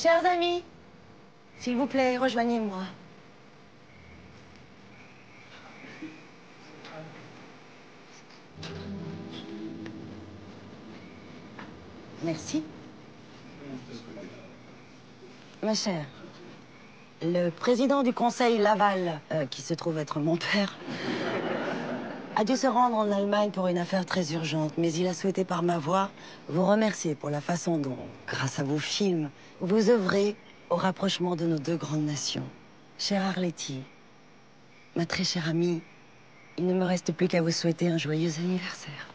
Chers amis, s'il vous plaît, rejoignez-moi. Merci. Ma chère, le président du conseil Laval, qui se trouve être mon père, a dû se rendre en Allemagne pour une affaire très urgente, mais il a souhaité par ma voix vous remercier pour la façon dont, grâce à vos films, vous œuvrez au rapprochement de nos deux grandes nations. Chère Arletty, ma très chère amie, il ne me reste plus qu'à vous souhaiter un joyeux anniversaire.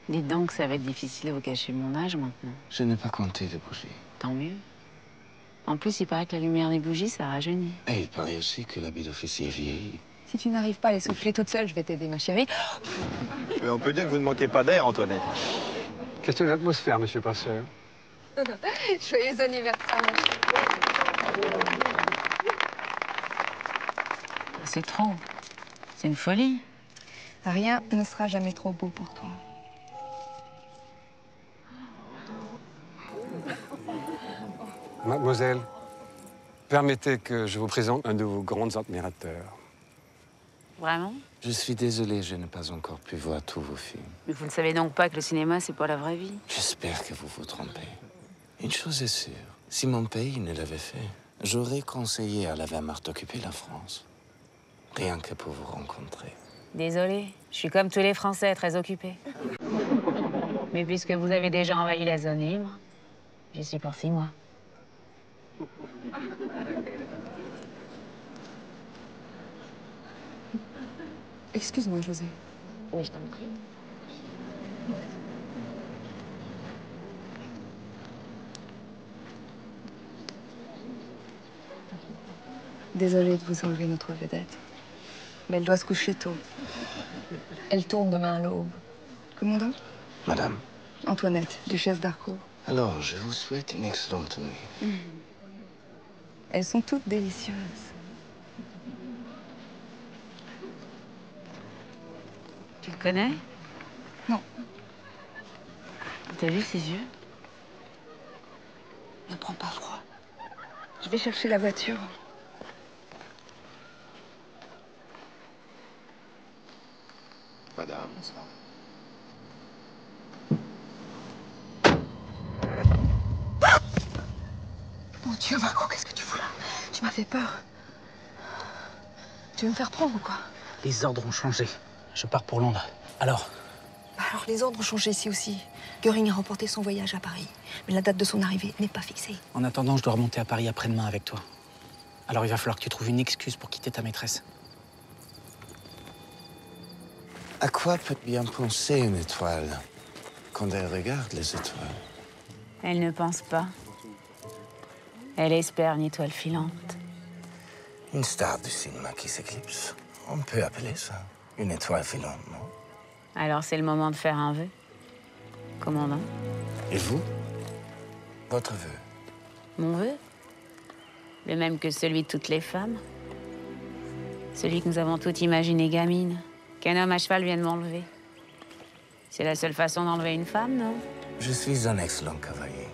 Dites donc, ça va être difficile de vous cacher mon âge maintenant. Je n'ai pas compté de bougies. Tant mieux. En plus, il paraît que la lumière des bougies, ça rajeunit. Et il paraît aussi que l'habit d'officier vieillit. Si tu n'arrives pas à les souffler toute seule, je vais t'aider, ma chérie. Mais on peut dire que vous ne manquez pas d'air, Antoinette. Question d'atmosphère, monsieur Passeur. Joyeux anniversaire, ma chérie. C'est trop. C'est une folie. Rien ne sera jamais trop beau pour toi. Mademoiselle, permettez que je vous présente un de vos grands admirateurs. Vraiment? Je suis désolé, je n'ai pas encore pu voir tous vos films. Mais vous ne savez donc pas que le cinéma, c'est pas la vraie vie? J'espère que vous vous trompez. Une chose est sûre, si mon pays ne l'avait fait, j'aurais conseillé à la Wehrmacht d'occuper la France. Rien que pour vous rencontrer. Désolée, je suis comme tous les Français, très occupée. Mais puisque vous avez déjà envahi la zone libre, j'y suis pour 6 mois. Excuse-moi, José. Oui, je t'en prie. Désolée de vous enlever notre vedette. Mais elle doit se coucher tôt. Elle tourne demain à l'aube. Commandant? Madame, Antoinette, duchesse d'Harcourt. alors je vous souhaite une excellente nuit. Elles sont toutes délicieuses. Tu le connais? Non. T'as vu ses yeux? Ne prends pas froid. Je vais chercher la voiture. Madame. Mon Dieu, Marco, qu'est-ce que tu fous là? Tu m'as fait peur. Tu veux me faire prendre ou quoi? Les ordres ont changé. Je pars pour Londres. Alors? Alors, les ordres ont changé ici aussi. Göring a remporté son voyage à Paris. Mais la date de son arrivée n'est pas fixée. En attendant, je dois remonter à Paris après-demain avec toi. Alors il va falloir que tu trouves une excuse pour quitter ta maîtresse. À quoi peut bien penser une étoile quand elle regarde les étoiles? Elle ne pense pas. Elle espère une étoile filante. Une star du cinéma qui s'éclipse. On peut appeler ça une étoile filante, non? Alors c'est le moment de faire un vœu. Commandant? Et vous? Votre vœu? Mon vœu? Le même que celui de toutes les femmes. Celui que nous avons toutes imaginé gamine. Qu'un homme à cheval vienne m'enlever. C'est la seule façon d'enlever une femme, non? Je suis un excellent cavalier.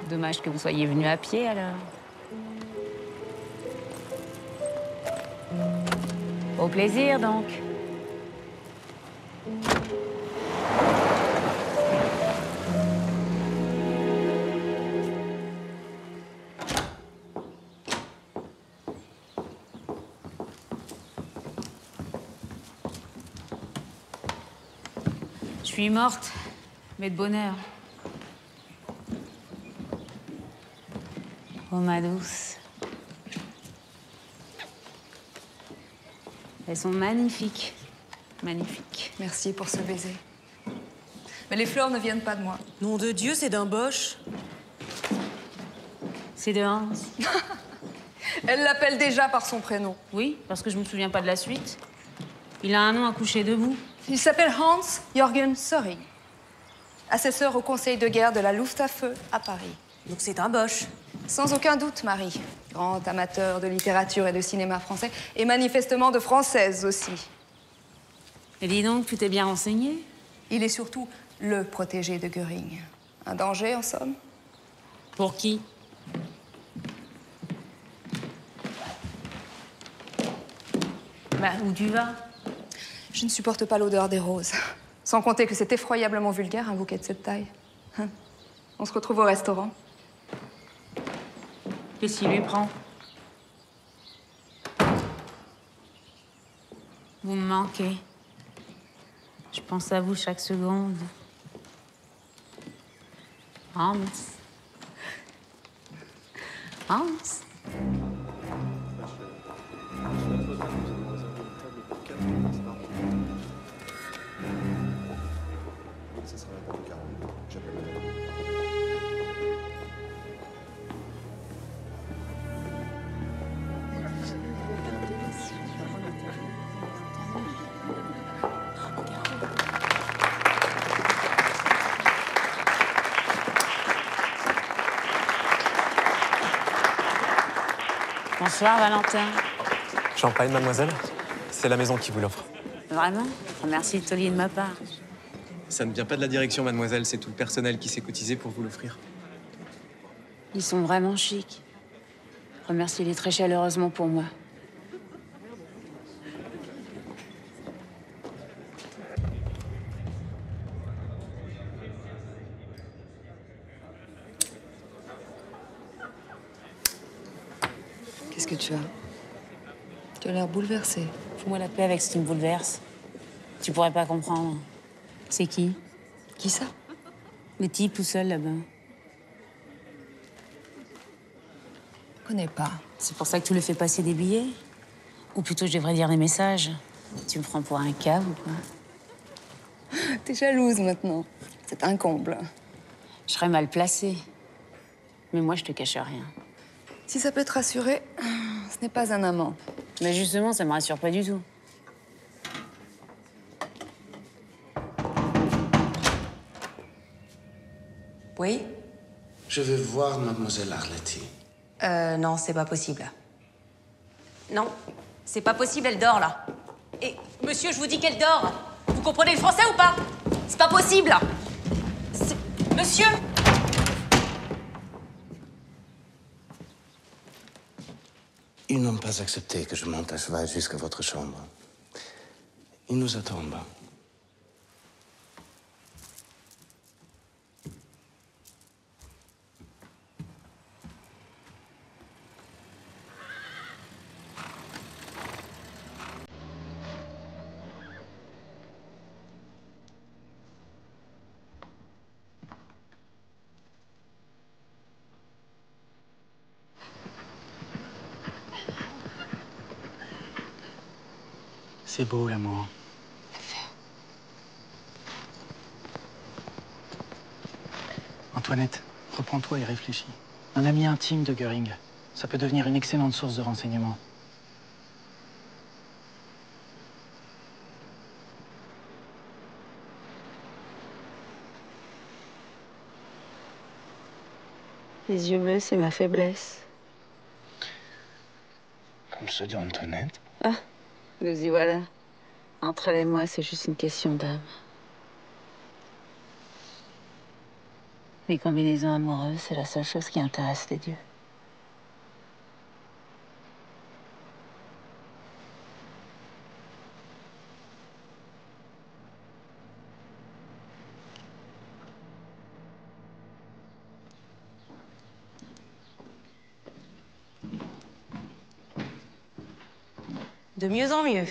Dommage que vous soyez venu à pied, alors. Au plaisir, donc. Je suis morte, mais de bonheur. Oh, ma douce. Elles sont magnifiques. Magnifiques. Merci pour ce baiser. Mais les fleurs ne viennent pas de moi. Nom de Dieu, c'est d'un Bosch. C'est de Hans. Elle l'appelle déjà par son prénom. Oui, parce que je me souviens pas de la suite. Il a un nom à coucher debout. Il s'appelle Hans-Jürgen Söring, assesseur au conseil de guerre de la Luftwaffe à Paris. Donc c'est un Boche. Sans aucun doute, Marie. Grand amateur de littérature et de cinéma français, et manifestement de française aussi. Et dis donc, tu t'es bien renseigné? Il est surtout le protégé de Göring. Un danger, en somme. Pour qui? Bah, où tu vas? Je ne supporte pas l'odeur des roses. Sans compter que c'est effroyablement vulgaire, un bouquet de cette taille. Hein? On se retrouve au restaurant. Qu'est-ce qu'il lui prend? Vous me manquez. Je pense à vous chaque seconde. Hans. Hans. Bonsoir, Valentin. Champagne, mademoiselle? C'est la maison qui vous l'offre. Vraiment? Merci de Tolly de ma part. Ça ne vient pas de la direction, mademoiselle. C'est tout le personnel qui s'est cotisé pour vous l'offrir. Ils sont vraiment chics. Remerciez-les très chaleureusement pour moi. Qu'est-ce que tu as? Tu as l'air bouleversée. Fous-moi la paix avec ce qui me bouleverse. Tu pourrais pas comprendre. C'est qui? Qui ça? Le type tout seul là-bas. Je connais pas. C'est pour ça que tu le fais passer des billets? Ou plutôt, je devrais dire des messages. Tu me prends pour un cave ou quoi? T'es jalouse maintenant. C'est un comble. Je serais mal placée. Mais moi, je te cache rien. Si ça peut te rassurer, ce n'est pas un amant. Mais justement, ça me rassure pas du tout. Oui? Je veux voir mademoiselle Arletty. Non, c'est pas possible. Non, c'est pas possible, elle dort, là. Et, monsieur, je vous dis qu'elle dort. Vous comprenez le français ou pas? C'est pas possible. Monsieur! Ils n'ont pas accepté que je monte à cheval jusqu'à votre chambre. Ils nous attendent. C'est beau, l'amour. Antoinette, reprends-toi et réfléchis. Un ami intime de Göring, ça peut devenir une excellente source de renseignements. Les yeux bleus, c'est ma faiblesse. Comme ceux d'Antoinette. Ah, nous y voilà. Entre elle et moi, c'est juste une question d'âme. Les combinaisons amoureuses, c'est la seule chose qui intéresse les dieux. De mieux en mieux.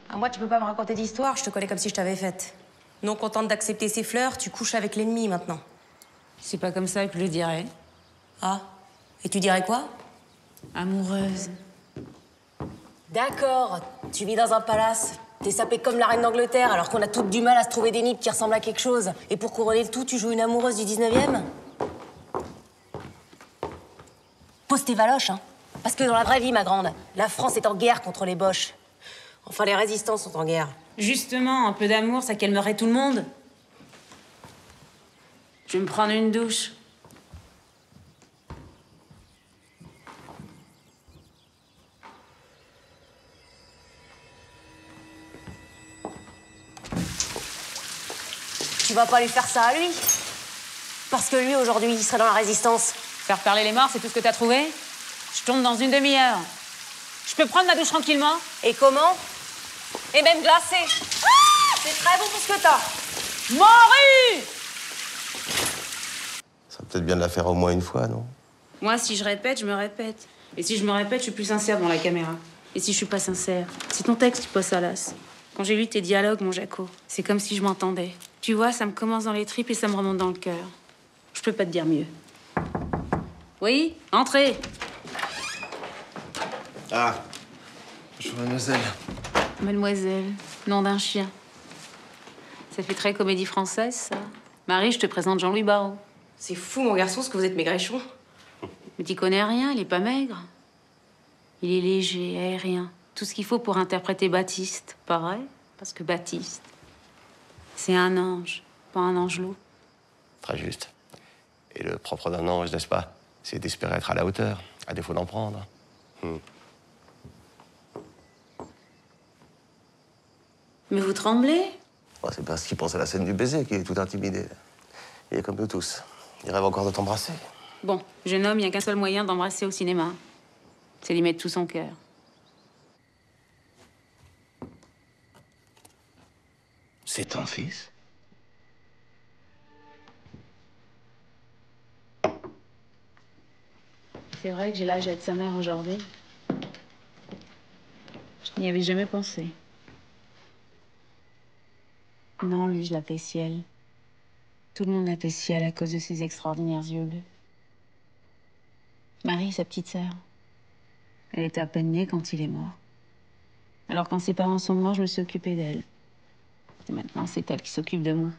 Ah, moi, tu peux pas me raconter d'histoire, je te connais comme si je t'avais faite. Non contente d'accepter ces fleurs, tu couches avec l'ennemi maintenant. C'est pas comme ça que je le dirais. Ah, et tu dirais quoi? Amoureuse. D'accord, tu vis dans un palace. T'es sapée comme la reine d'Angleterre, alors qu'on a toutes du mal à se trouver des nippes qui ressemblent à quelque chose. Et pour couronner le tout, tu joues une amoureuse du 19e? Pose tes valoches, hein. Parce que dans la vraie vie, ma grande, la France est en guerre contre les Boches. Enfin, les résistants sont en guerre. Justement, un peu d'amour, ça calmerait tout le monde. Je vais me prendre une douche. Tu vas pas lui faire ça à lui? Parce que lui, aujourd'hui, il serait dans la résistance. Faire parler les morts, c'est tout ce que t'as trouvé? Je tombe dans une demi-heure. Je peux prendre ma douche tranquillement? Et comment? Et même glacé. Ah, c'est très bon pour ce que t'as. Maurice! Ça serait peut-être bien de la faire au moins une fois, non? Moi, si je répète, je me répète. Et si je me répète, je suis plus sincère devant la caméra. Et si je suis pas sincère, c'est ton texte qui passe à l'as. Quand j'ai lu tes dialogues, mon Jaco, c'est comme si je m'entendais. Tu vois, ça me commence dans les tripes et ça me remonte dans le cœur. Je peux pas te dire mieux. Oui, entrez. Ah, bonjour mademoiselle. Mademoiselle, nom d'un chien. Ça fait très comédie française, ça. Marie, je te présente Jean-Louis Barrault. C'est fou, mon garçon, ce que vous êtes maigrichon. Mais t'y connais rien, il est pas maigre. Il est léger, aérien. Tout ce qu'il faut pour interpréter Baptiste. Pas vrai? Parce que Baptiste, c'est un ange, pas un angelot. Très juste. Et le propre d'un ange, n'est-ce pas? C'est d'espérer être à la hauteur, à défaut d'en prendre. Mais vous tremblez? Oh, c'est parce qu'il pense à la scène du baiser qu'il est tout intimidé. Il est comme nous tous. Il rêve encore de t'embrasser. Bon, jeune homme, il n'y a qu'un seul moyen d'embrasser au cinéma. C'est d'y mettre tout son cœur. C'est ton fils? C'est vrai que j'ai l'âge d'être sa mère aujourd'hui. Je n'y avais jamais pensé. Non, lui, je l'appelle Ciel. Tout le monde l'appelle Ciel à cause de ses extraordinaires yeux bleus. Marie, sa petite sœur. Elle était à peine née quand il est mort. Alors quand ses parents sont morts, je me suis occupée d'elle. Et maintenant, c'est elle qui s'occupe de moi.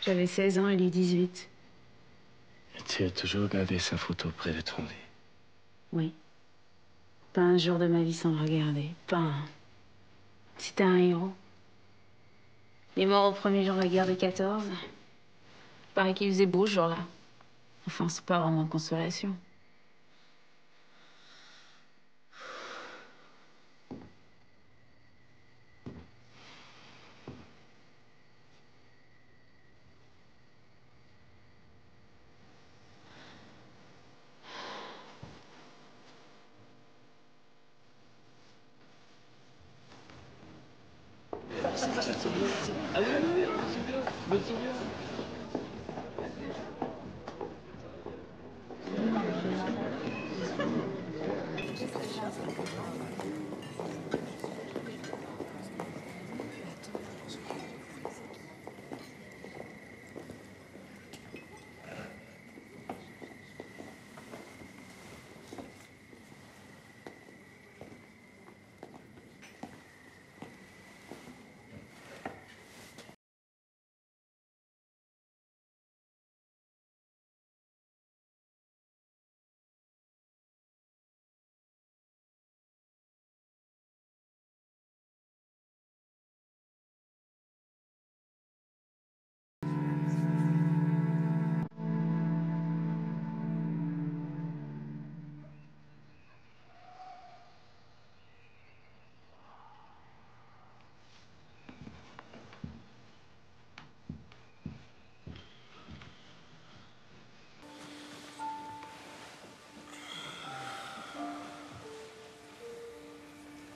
J'avais 16 ans, elle est 18. Tu as toujours gardé sa photo près de ton lit. Oui. Pas un jour de ma vie sans le regarder. Pas un. C'était un héros. Il est mort au premier jour de la guerre de 14. Il paraît qu'il faisait beau ce jour-là. Enfin, c'est pas vraiment de consolation.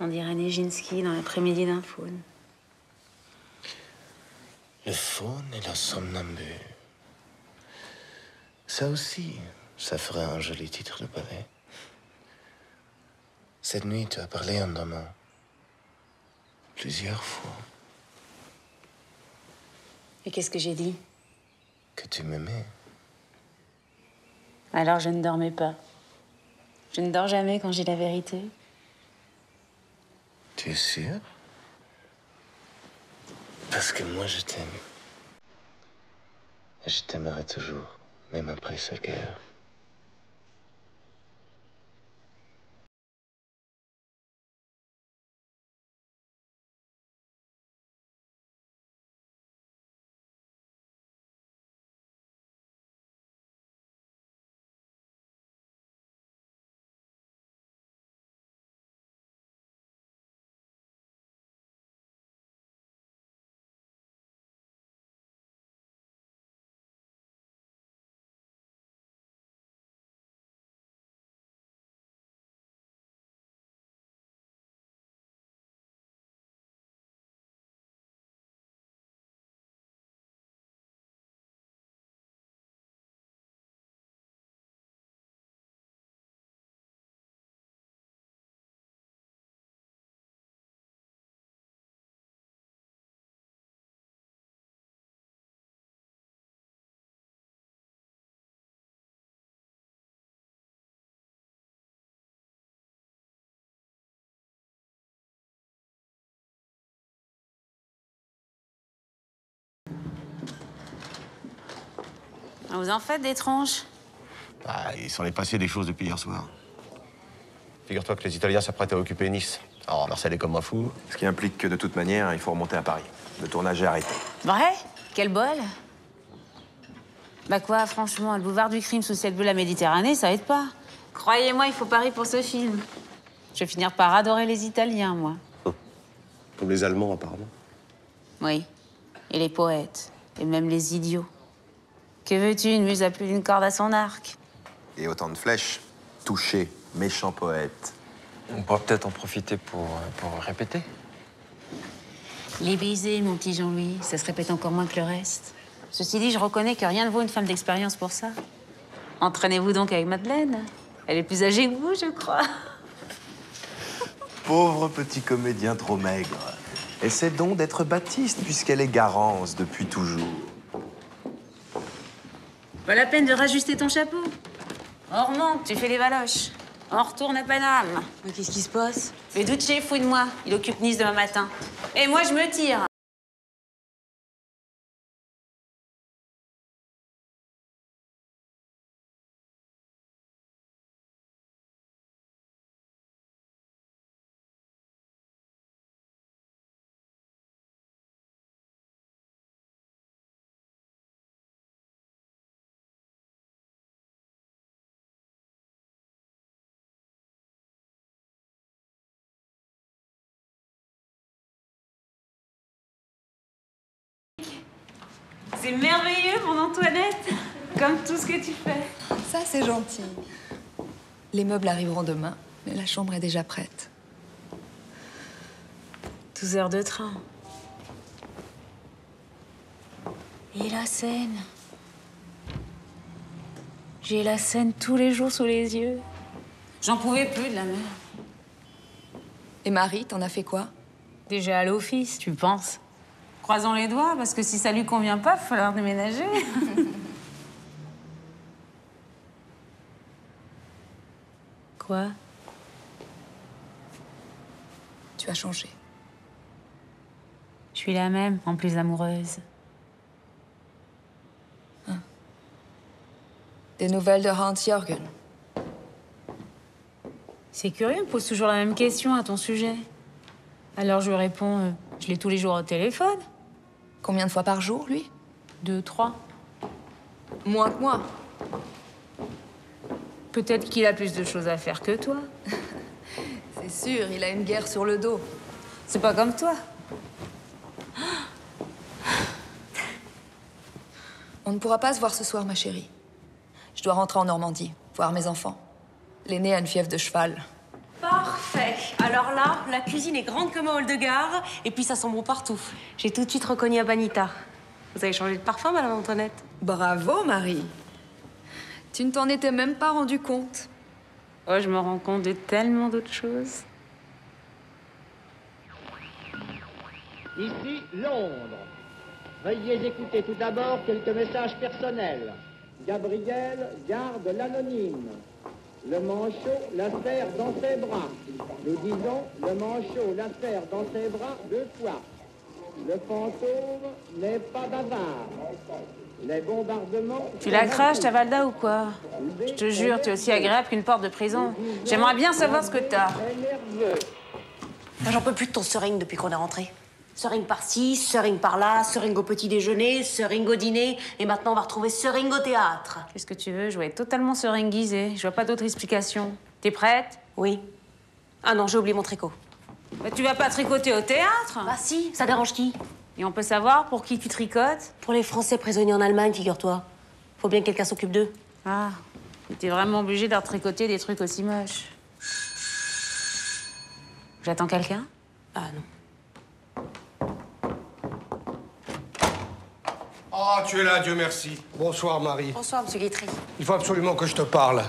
On dirait Nijinsky dans l'après-midi d'un faune. Le faune et la somnambule. Ça aussi, ça ferait un joli titre de ballet. Cette nuit, tu as parlé en dormant. Plusieurs fois. Et qu'est-ce que j'ai dit? Que tu m'aimais. Alors je ne dormais pas. Je ne dors jamais quand j'ai la vérité. Tu es sûr? Parce que moi, je t'aime. Et je t'aimerai toujours, même après cette guerre. Vous en faites des tronches? Bah, il s'en est passé des choses depuis hier soir. Figure-toi que les Italiens s'apprêtent à occuper Nice. Alors Marcel est comme un fou. Ce qui implique que de toute manière, il faut remonter à Paris. Le tournage est arrêté. Vrai? Quel bol. Bah quoi, franchement, le boulevard du crime sous ciel bleu, la Méditerranée, ça aide pas. Croyez-moi, il faut Paris pour ce film. Je vais finir par adorer les Italiens, moi. Comme les Allemands, apparemment. Oui. Et les poètes. Et même les idiots. Que veux-tu, une muse a plus d'une corde à son arc? Et autant de flèches. Touché, méchant poète. On pourra peut-être en profiter pour répéter. Les baisers, mon petit Jean-Louis, ça se répète encore moins que le reste. Ceci dit, je reconnais que rien ne vaut une femme d'expérience pour ça. Entraînez-vous donc avec Madeleine. Elle est plus âgée que vous, je crois. Pauvre petit comédien trop maigre. Essaie donc d'être Baptiste, puisqu'elle est Garance depuis toujours. Pas la peine de rajuster ton chapeau. On remonte, tu fais les valoches. On retourne à Paname. Mais qu'est-ce qui se passe? Le Duce fouille de moi. Il occupe Nice demain matin. Et moi, je me tire. C'est merveilleux, mon Antoinette. Comme tout ce que tu fais. Ça, c'est gentil. Les meubles arriveront demain, mais la chambre est déjà prête. 12 heures de train. Et la Seine. J'ai la Seine tous les jours sous les yeux. J'en pouvais plus de la mer. Et Marie, t'en as fait quoi? Déjà à l'office, tu penses? Croisons les doigts, parce que si ça lui convient pas, il va falloir déménager. Quoi? Tu as changé. Je suis la même, en plus amoureuse. Des nouvelles de Hans-Jürgen? C'est curieux, on me pose toujours la même question à ton sujet. Alors je lui réponds, je l'ai tous les jours au téléphone. Combien de fois par jour, lui? 2, 3. Moins que moi. Peut-être qu'il a plus de choses à faire que toi. C'est sûr, il a une guerre sur le dos. C'est pas comme toi. On ne pourra pas se voir ce soir, ma chérie. Je dois rentrer en Normandie, voir mes enfants. L'aîné a une fièvre de cheval. Parfait. Alors là, la cuisine est grande comme un hall de gare, et puis ça sent bon partout. J'ai tout de suite reconnu Abanita. Vous avez changé de parfum, Madame Antoinette? Bravo, Marie. Tu ne t'en étais même pas rendu compte. Oh, je me rends compte de tellement d'autres choses. Ici, Londres. Veuillez écouter tout d'abord quelques messages personnels. Gabriel garde l'anonyme. Le manchot la serre dans ses bras. Nous disons, le manchot la serre dans ses bras 2 fois. Le fantôme n'est pas bavard. Les bombardements... Tu la craches, ta Valda, ou quoi? Je te jure, tu es aussi agréable qu'une porte de prison. J'aimerais bien savoir ce que t'as. Moi, j'en peux plus de ton sering depuis qu'on est rentré. Sering par-ci, sering par-là, sering au petit déjeuner, sering au dîner, et maintenant on va retrouver sering au théâtre. Qu'est-ce que tu veux? Je vais être totalement seringuisée. Je vois pas d'autre explication. T'es prête? Oui. Ah non, j'ai oublié mon tricot. Bah, tu vas pas tricoter au théâtre? Bah si, ça dérange qui? Et on peut savoir pour qui tu tricotes? Pour les Français prisonniers en Allemagne, figure-toi. Faut bien que quelqu'un s'occupe d'eux. Ah, t'es vraiment obligée de retricoter des trucs aussi moches. J'attends quelqu'un? Ah non. Ah, tu es là, Dieu merci. Bonsoir, Marie. Bonsoir, Monsieur Guitry. Il faut absolument que je te parle.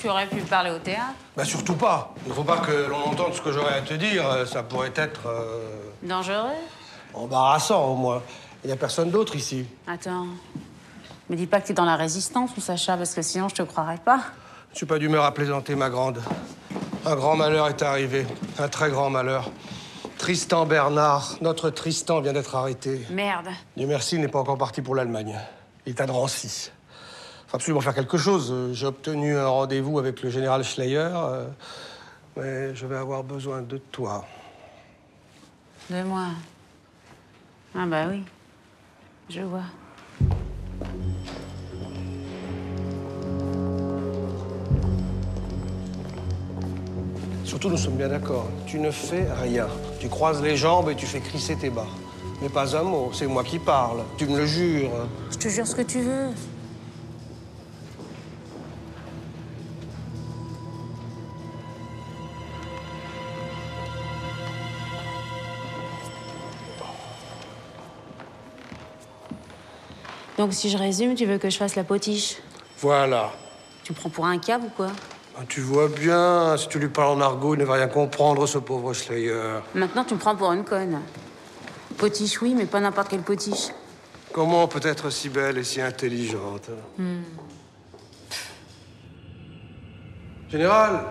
Tu aurais pu parler au théâtre? Bah, surtout pas. Il ne faut pas que l'on entende ce que j'aurais à te dire. Ça pourrait être... Dangereux? embarrassant, au moins. Il n'y a personne d'autre ici. Attends. Me dis pas que t'es dans la résistance ou Sacha, parce que sinon je te croirais pas. Je suis pas d'humeur à plaisanter, ma grande. Un grand malheur est arrivé. Un très grand malheur. Tristan Bernard, notre Tristan, vient d'être arrêté. Merde. Dieu merci, il n'est pas encore parti pour l'Allemagne. Il est à Drancy. faut absolument faire quelque chose. J'ai obtenu un rendez-vous avec le général Schleyer, mais je vais avoir besoin de toi. De moi? Ah bah oui, je vois. Surtout, nous sommes bien d'accord. Tu ne fais rien. Tu croises les jambes et tu fais crisser tes bas. Mais pas un mot, c'est moi qui parle. Tu me le jures. Je te jure ce que tu veux. Donc, si je résume, tu veux que je fasse la potiche? Voilà. Tu me prends pour un cave ou quoi? Ben, tu vois bien, si tu lui parles en argot, il ne va rien comprendre, ce pauvre Schleyer. Maintenant, tu me prends pour une conne. Potiche, oui, mais pas n'importe quelle potiche. Comment peut être si belle et si intelligente? Général,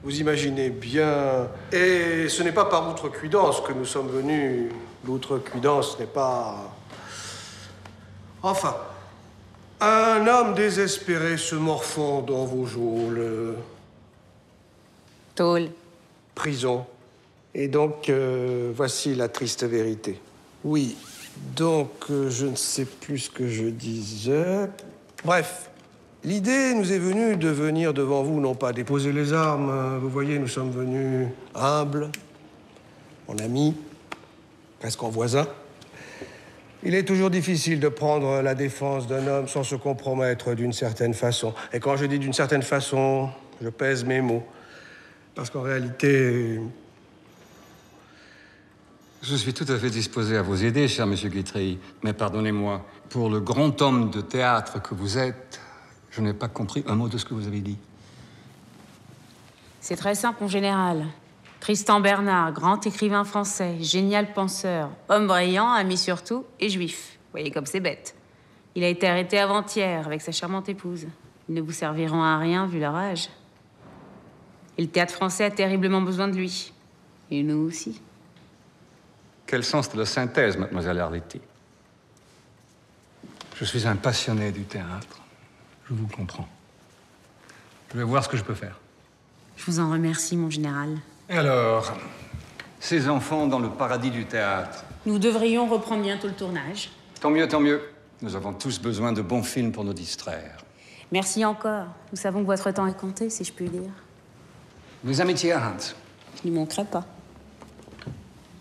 vous imaginez bien... Et ce n'est pas par outrecuidance que nous sommes venus. L'outrecuidance n'est pas... Enfin, un homme désespéré se morfond dans vos geôles. Tôle. Prison. Et donc, voici la triste vérité. Oui, donc, je ne sais plus ce que je disais. Bref, l'idée nous est venue de venir devant vous, non pas déposer les armes. Vous voyez, nous sommes venus humbles, en amis, presque en voisins. Il est toujours difficile de prendre la défense d'un homme sans se compromettre d'une certaine façon. Et quand je dis d'une certaine façon, je pèse mes mots. Parce qu'en réalité... Je suis tout à fait disposé à vous aider, cher monsieur Guitry. Mais pardonnez-moi, pour le grand homme de théâtre que vous êtes, je n'ai pas compris un mot de ce que vous avez dit. C'est très simple, mon général. Tristan Bernard, grand écrivain français, génial penseur, homme brillant, ami surtout, et juif. Vous voyez comme c'est bête. Il a été arrêté avant-hier avec sa charmante épouse. Ils ne vous serviront à rien vu leur âge. Et le théâtre français a terriblement besoin de lui. Et nous aussi. Quel sens de la synthèse, mademoiselle Arletty. Je suis un passionné du théâtre. Je vous comprends. Je vais voir ce que je peux faire. Je vous en remercie, mon général. Et alors, ces enfants dans le paradis du théâtre. Nous devrions reprendre bientôt le tournage. Tant mieux, tant mieux. Nous avons tous besoin de bons films pour nous distraire. Merci encore. Nous savons que votre temps est compté, si je puis dire. Mes amitiés à Hans. Je n'y manquerai pas.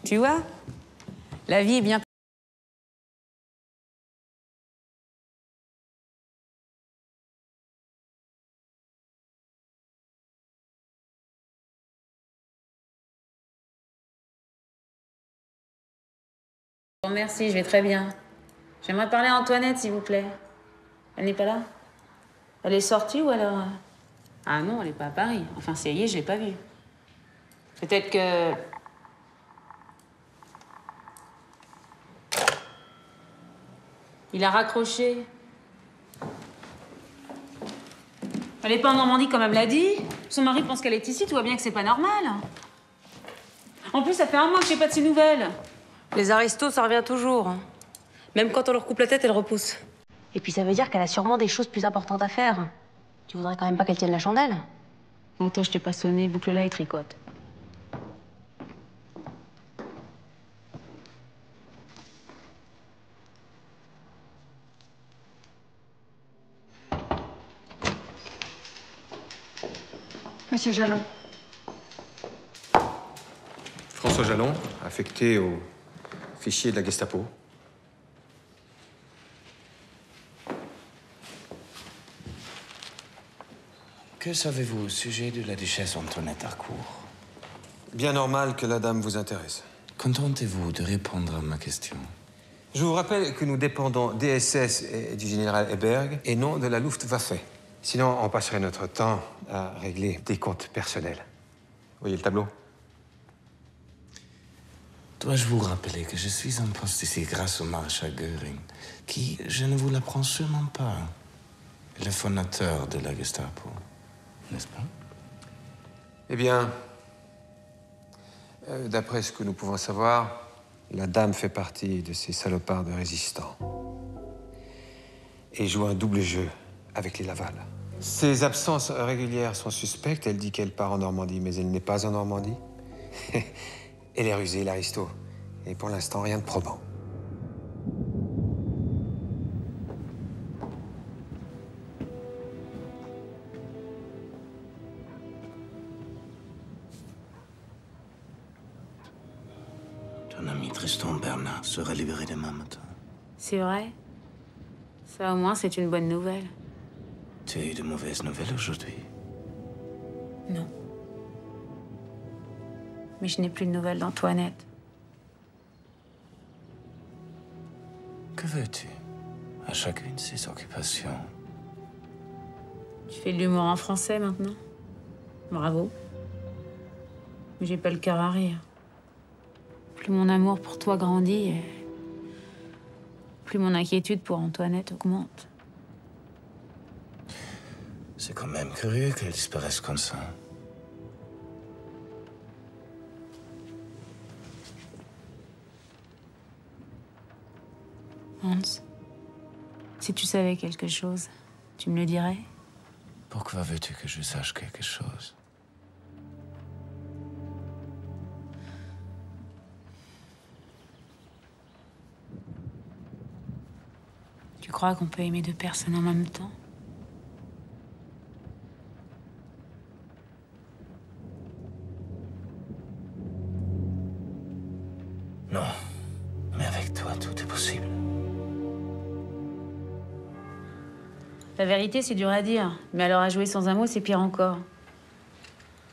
Tu vois, la vie est bien... Merci, je vais très bien. J'aimerais parler à Antoinette, s'il vous plaît. Elle n'est pas là? Elle est sortie ou alors... Ah non, elle n'est pas à Paris. Enfin, c'est hier, je l'ai pas vue. Peut-être que... Il a raccroché. Elle n'est pas en Normandie comme elle me l'a dit. Son mari pense qu'elle est ici, tu vois bien que c'est pas normal. En plus, ça fait un mois que j'ai pas de ses nouvelles. Les aristos, ça revient toujours. Même quand on leur coupe la tête, elles repoussent. Et puis ça veut dire qu'elle a sûrement des choses plus importantes à faire. Tu voudrais quand même pas qu'elle tienne la chandelle? Bon, toi, je t'ai pas sonné, boucle-la et tricote. Monsieur Jalon. François Jalon, affecté au fichier de la Gestapo. Que savez-vous au sujet de la duchesse Antoinette Harcourt? Bien normal que la dame vous intéresse. Contentez-vous de répondre à ma question. Je vous rappelle que nous dépendons des SS et du général Eberg et non de la Luftwaffe. Sinon, on passerait notre temps à régler des comptes personnels. Voyez le tableau? Dois-je vous rappeler que je suis en poste ici grâce au maréchal Göring, qui, je ne vous l'apprends sûrement pas, est le fondateur de la Gestapo, n'est-ce pas? Eh bien, d'après ce que nous pouvons savoir, la dame fait partie de ces salopards de résistants et joue un double jeu avec les Laval. Ses absences régulières sont suspectes. Elle dit qu'elle part en Normandie, mais elle n'est pas en Normandie. Elle est rusée, l'aristo. Et pour l'instant, rien de probant. Ton ami Tristan Bernard sera libéré demain matin. C'est vrai? Ça, au moins, c'est une bonne nouvelle. Tu as eu de mauvaises nouvelles aujourd'hui? Non. Mais je n'ai plus de nouvelles d'Antoinette. Que veux-tu? À chacune ses occupations. Tu fais de l'humour en français maintenant? Bravo. Mais j'ai pas le cœur à rire. Plus mon amour pour toi grandit, et plus mon inquiétude pour Antoinette augmente. C'est quand même curieux qu'elle disparaisse comme ça. Hans, si tu savais quelque chose, tu me le dirais? Pourquoi veux-tu que je sache quelque chose? Tu crois qu'on peut aimer deux personnes en même temps? Non, mais avec toi, tout est possible. La vérité, c'est dur à dire. Mais alors à jouer sans un mot, c'est pire encore.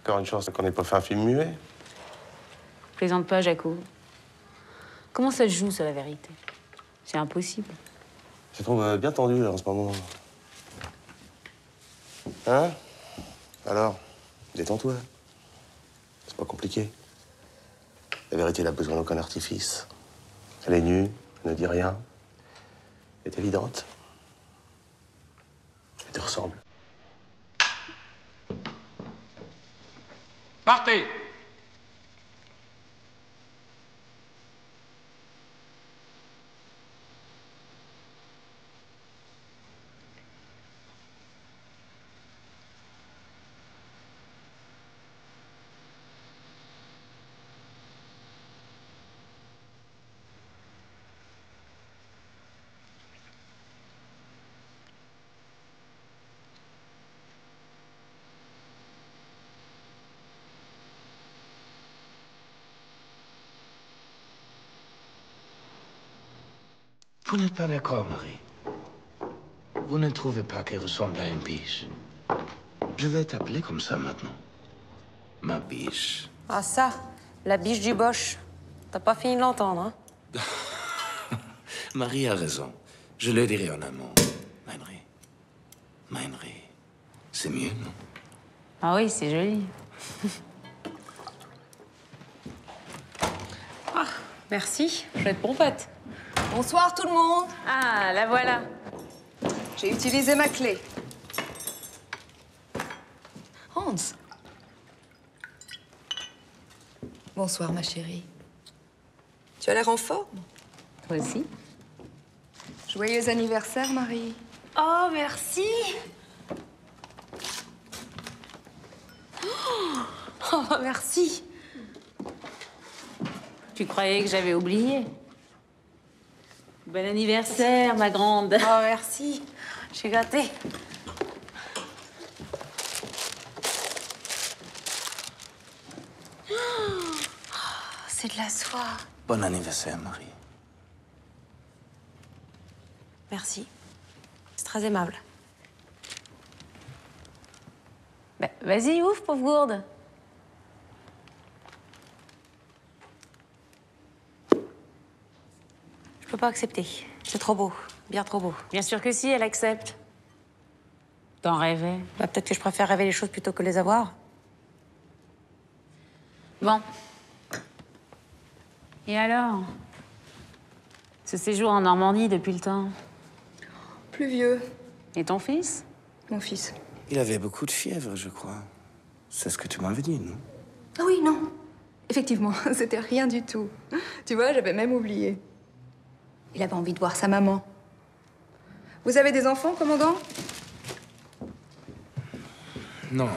Encore une chance qu'on n'ait pas fait un film muet. Plaisante pas, Jaco. Comment ça se joue, ça, la vérité? C'est impossible. Je trouve bien tendu, là, en ce moment. Hein? Alors, détends-toi. C'est pas compliqué. La vérité, elle a besoin d'aucun artifice. Elle est nue, elle ne dit rien. Elle est évidente. Elle te ressemble. Partez! Vous n'êtes pas d'accord, Marie? Vous ne trouvez pas qu'elle ressemble à une biche? Je vais t'appeler comme ça maintenant. Ma biche. Ah ça, la biche du Bosch. T'as pas fini de l'entendre, hein? Marie a raison. Je le dirai en amont. Meinry. Meinry. C'est mieux, non? Ah oui, c'est joli. Ah, merci. Chouette pompette. Bonsoir tout le monde. Ah, la voilà. J'ai utilisé ma clé. Hans. Bonsoir, ma chérie. Tu as l'air en forme. Toi aussi. Joyeux anniversaire, Marie. Oh, merci. Oh, merci. Tu croyais que j'avais oublié? Bon anniversaire, ma grande. Oh, merci. Je suis gâtée. C'est de la soie. Bon anniversaire, Marie. Merci. C'est très aimable. Bah, vas-y, ouvre, pauvre gourde. Je peux pas accepter. C'est trop beau. Bien trop beau. Bien sûr que si, elle accepte. T'en rêvais. Bah, peut-être que je préfère rêver les choses plutôt que les avoir. Bon. Et alors? Ce séjour en Normandie depuis le temps? Plus vieux. Et ton fils? Mon fils. Il avait beaucoup de fièvre, je crois. C'est ce que tu m'avais dit, non? Ah oui, non. Effectivement, c'était rien du tout. Tu vois, j'avais même oublié. Il avait envie de voir sa maman. Vous avez des enfants, commandant? Non.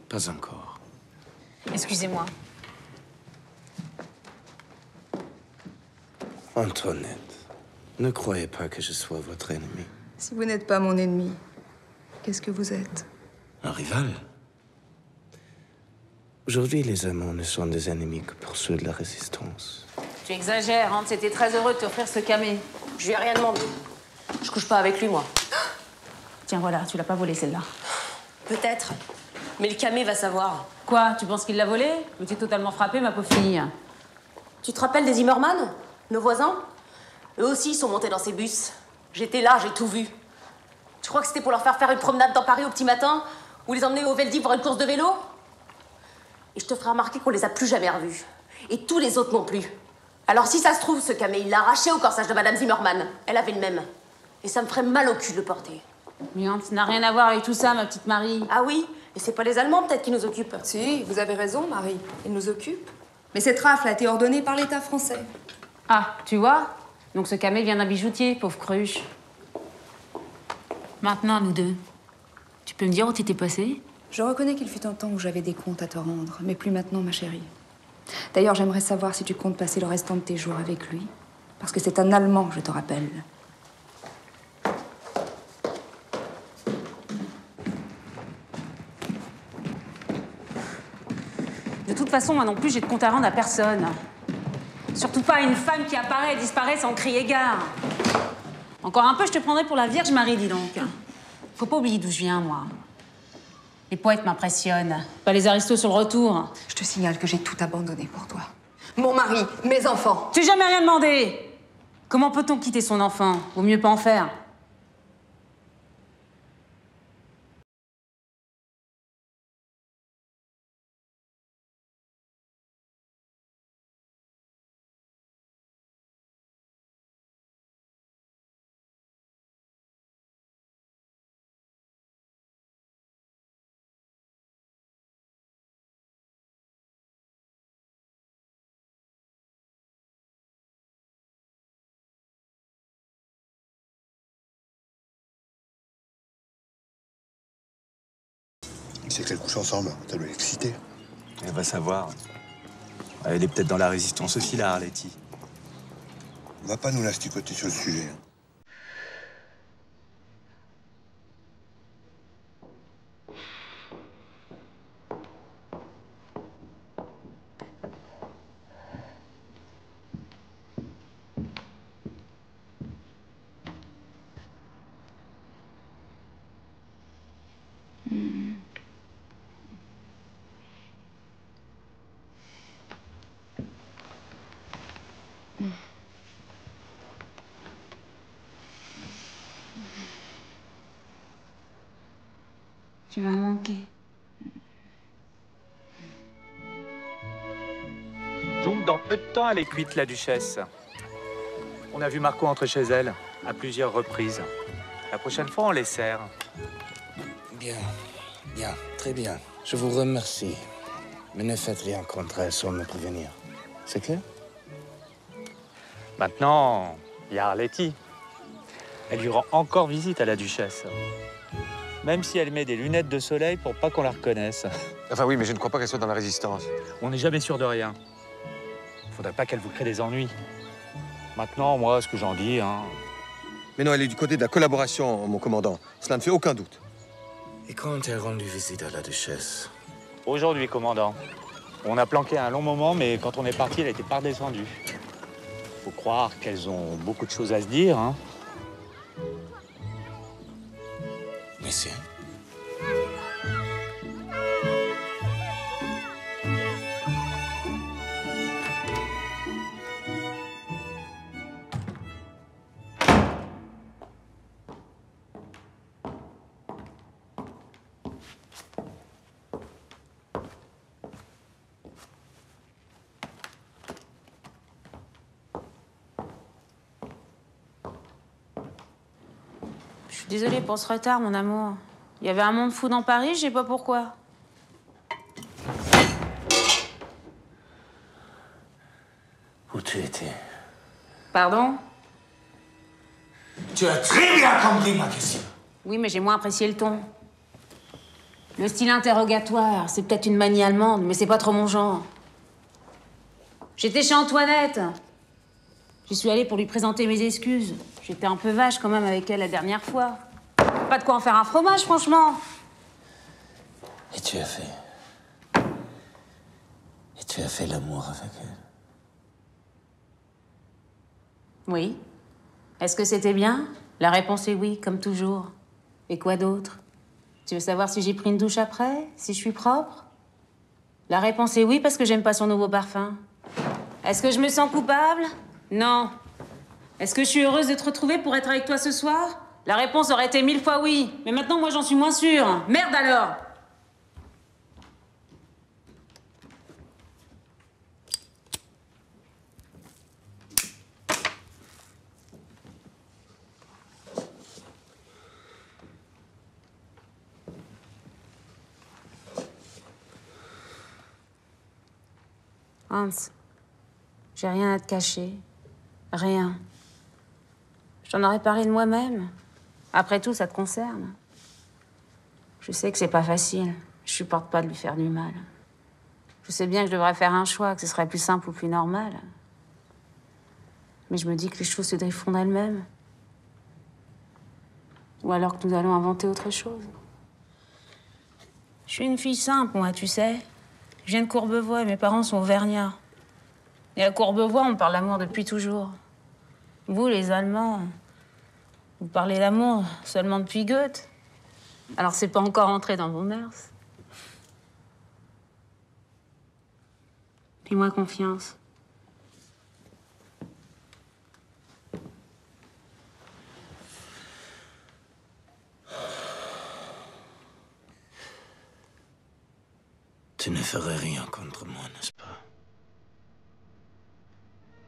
Pas encore. Excusez-moi. Antoinette, ne croyez pas que je sois votre ennemi. Si vous n'êtes pas mon ennemi, qu'est-ce que vous êtes? Un rival. Aujourd'hui, les amants ne sont des ennemis que pour ceux de la résistance. Tu exagères, Hans était très heureux de t'offrir ce camé. Je lui ai rien demandé. Je couche pas avec lui, moi. Tiens, voilà, tu l'as pas volé, celle-là. Peut-être. Mais le camé va savoir. Quoi, tu penses qu'il l'a volé? Ou t'es totalement frappée, ma pauvre fille? Tu te rappelles des Zimmermann? Nos voisins? Eux aussi, ils sont montés dans ces bus. J'étais là, j'ai tout vu. Tu crois que c'était pour leur faire une promenade dans Paris au petit matin? Ou les emmener au Veldiv pour une course de vélo? Et je te ferai remarquer qu'on les a plus jamais revus. Et tous les autres non plus. Alors si ça se trouve, ce camé, il l'a arraché au corsage de Madame Zimmermann. Elle avait le même. Et ça me ferait mal au cul de le porter. Mais Hans n'a rien à voir avec tout ça, ma petite Marie. Ah oui? Et c'est pas les Allemands, peut-être, qui nous occupent? Si, vous avez raison, Marie. Ils nous occupent. Mais cette rafle a été ordonnée par l'État français. Ah, tu vois? Donc ce camé vient d'un bijoutier, pauvre cruche. Maintenant, nous deux. Tu peux me dire où t'étais passée? Je reconnais qu'il fut un temps où j'avais des comptes à te rendre, mais plus maintenant, ma chérie. D'ailleurs, j'aimerais savoir si tu comptes passer le restant de tes jours avec lui. Parce que c'est un Allemand, je te rappelle. De toute façon, moi non plus, j'ai de compte à rendre à personne. Surtout pas à une femme qui apparaît et disparaît sans crier gare. Encore un peu, je te prendrais pour la Vierge Marie, dis donc. Faut pas oublier d'où je viens, moi. Les poètes m'impressionnent, pas les aristos sur le retour. Je te signale que j'ai tout abandonné pour toi. Mon mari, mes enfants. Tu n'as jamais rien demandé. Comment peut-on quitter son enfant? Vaut mieux pas en faire. C'est qu'elles couchent ensemble. Ça doit l'exciter. Elle va savoir. Elle est peut-être dans la résistance aussi, la Arletty. On va pas nous l'asticoter sur le sujet. Tu vas manquer. Donc, dans peu de temps, elle est cuite, la duchesse. On a vu Marco entrer chez elle à plusieurs reprises. La prochaine fois, on les sert. Bien, bien, très bien. Je vous remercie. Mais ne faites rien contre elle sans me prévenir. C'est clair? Maintenant, il y a Arletty. Elle lui rend encore visite à la duchesse. Même si elle met des lunettes de soleil pour pas qu'on la reconnaisse. Enfin oui, mais je ne crois pas qu'elle soit dans la résistance. On n'est jamais sûr de rien. Faudrait pas qu'elle vous crée des ennuis. Maintenant, moi, ce que j'en dis, hein... Mais non, elle est du côté de la collaboration, mon commandant. Cela ne fait aucun doute. Et quand elle rendu visite à la duchesse? Aujourd'hui, commandant. On a planqué un long moment, mais quand on est parti, elle n'était pas redescendue. Faut croire qu'elles ont beaucoup de choses à se dire, hein. Messieurs. Je suis désolée pour ce retard, mon amour. Il y avait un monde fou dans Paris, je sais pas pourquoi. Où tu étais? Pardon? Tu as très bien compris ma question. Oui, mais j'ai moins apprécié le ton. Le style interrogatoire, c'est peut-être une manie allemande, mais c'est pas trop mon genre. J'étais chez Antoinette. J'y suis allée pour lui présenter mes excuses. J'étais un peu vache quand même avec elle la dernière fois. Pas de quoi en faire un fromage, franchement. Et tu as fait... Et tu as fait l'amour avec elle. Oui. Est-ce que c'était bien? La réponse est oui, comme toujours. Et quoi d'autre? Tu veux savoir si j'ai pris une douche après? Si je suis propre? La réponse est oui, parce que j'aime pas son nouveau parfum. Est-ce que je me sens coupable? Non. Est-ce que je suis heureuse de te retrouver pour être avec toi ce soir? La réponse aurait été 1000 fois oui. Mais maintenant, moi, j'en suis moins sûre. Merde alors! Hans, j'ai rien à te cacher. Rien. Je t'en aurais parlé de moi-même. Après tout, ça te concerne. Je sais que c'est pas facile. Je supporte pas de lui faire du mal. Je sais bien que je devrais faire un choix, que ce serait plus simple ou plus normal. Mais je me dis que les choses se défont d'elles-mêmes. Ou alors que nous allons inventer autre chose. Je suis une fille simple, moi, tu sais. Je viens de Courbevoie et mes parents sont auvergnats. Et à Courbevoie, on parle d'amour depuis toujours. Vous, les Allemands, vous parlez d'amour seulement depuis Goethe. Alors c'est pas encore entré dans vos mœurs. Fais-moi confiance. Tu ne ferais rien contre moi, n'est-ce pas?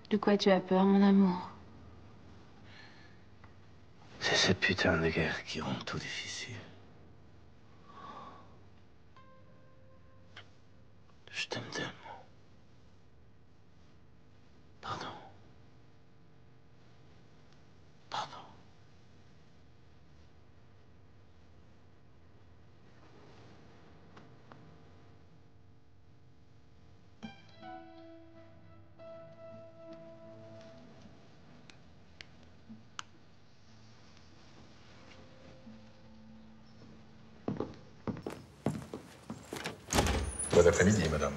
De quoi tu as peur, mon amour? C'est ces putains de guerres qui rendent tout difficile. Je t'aime tellement. Pardon. Pardon. Bon après-midi, madame.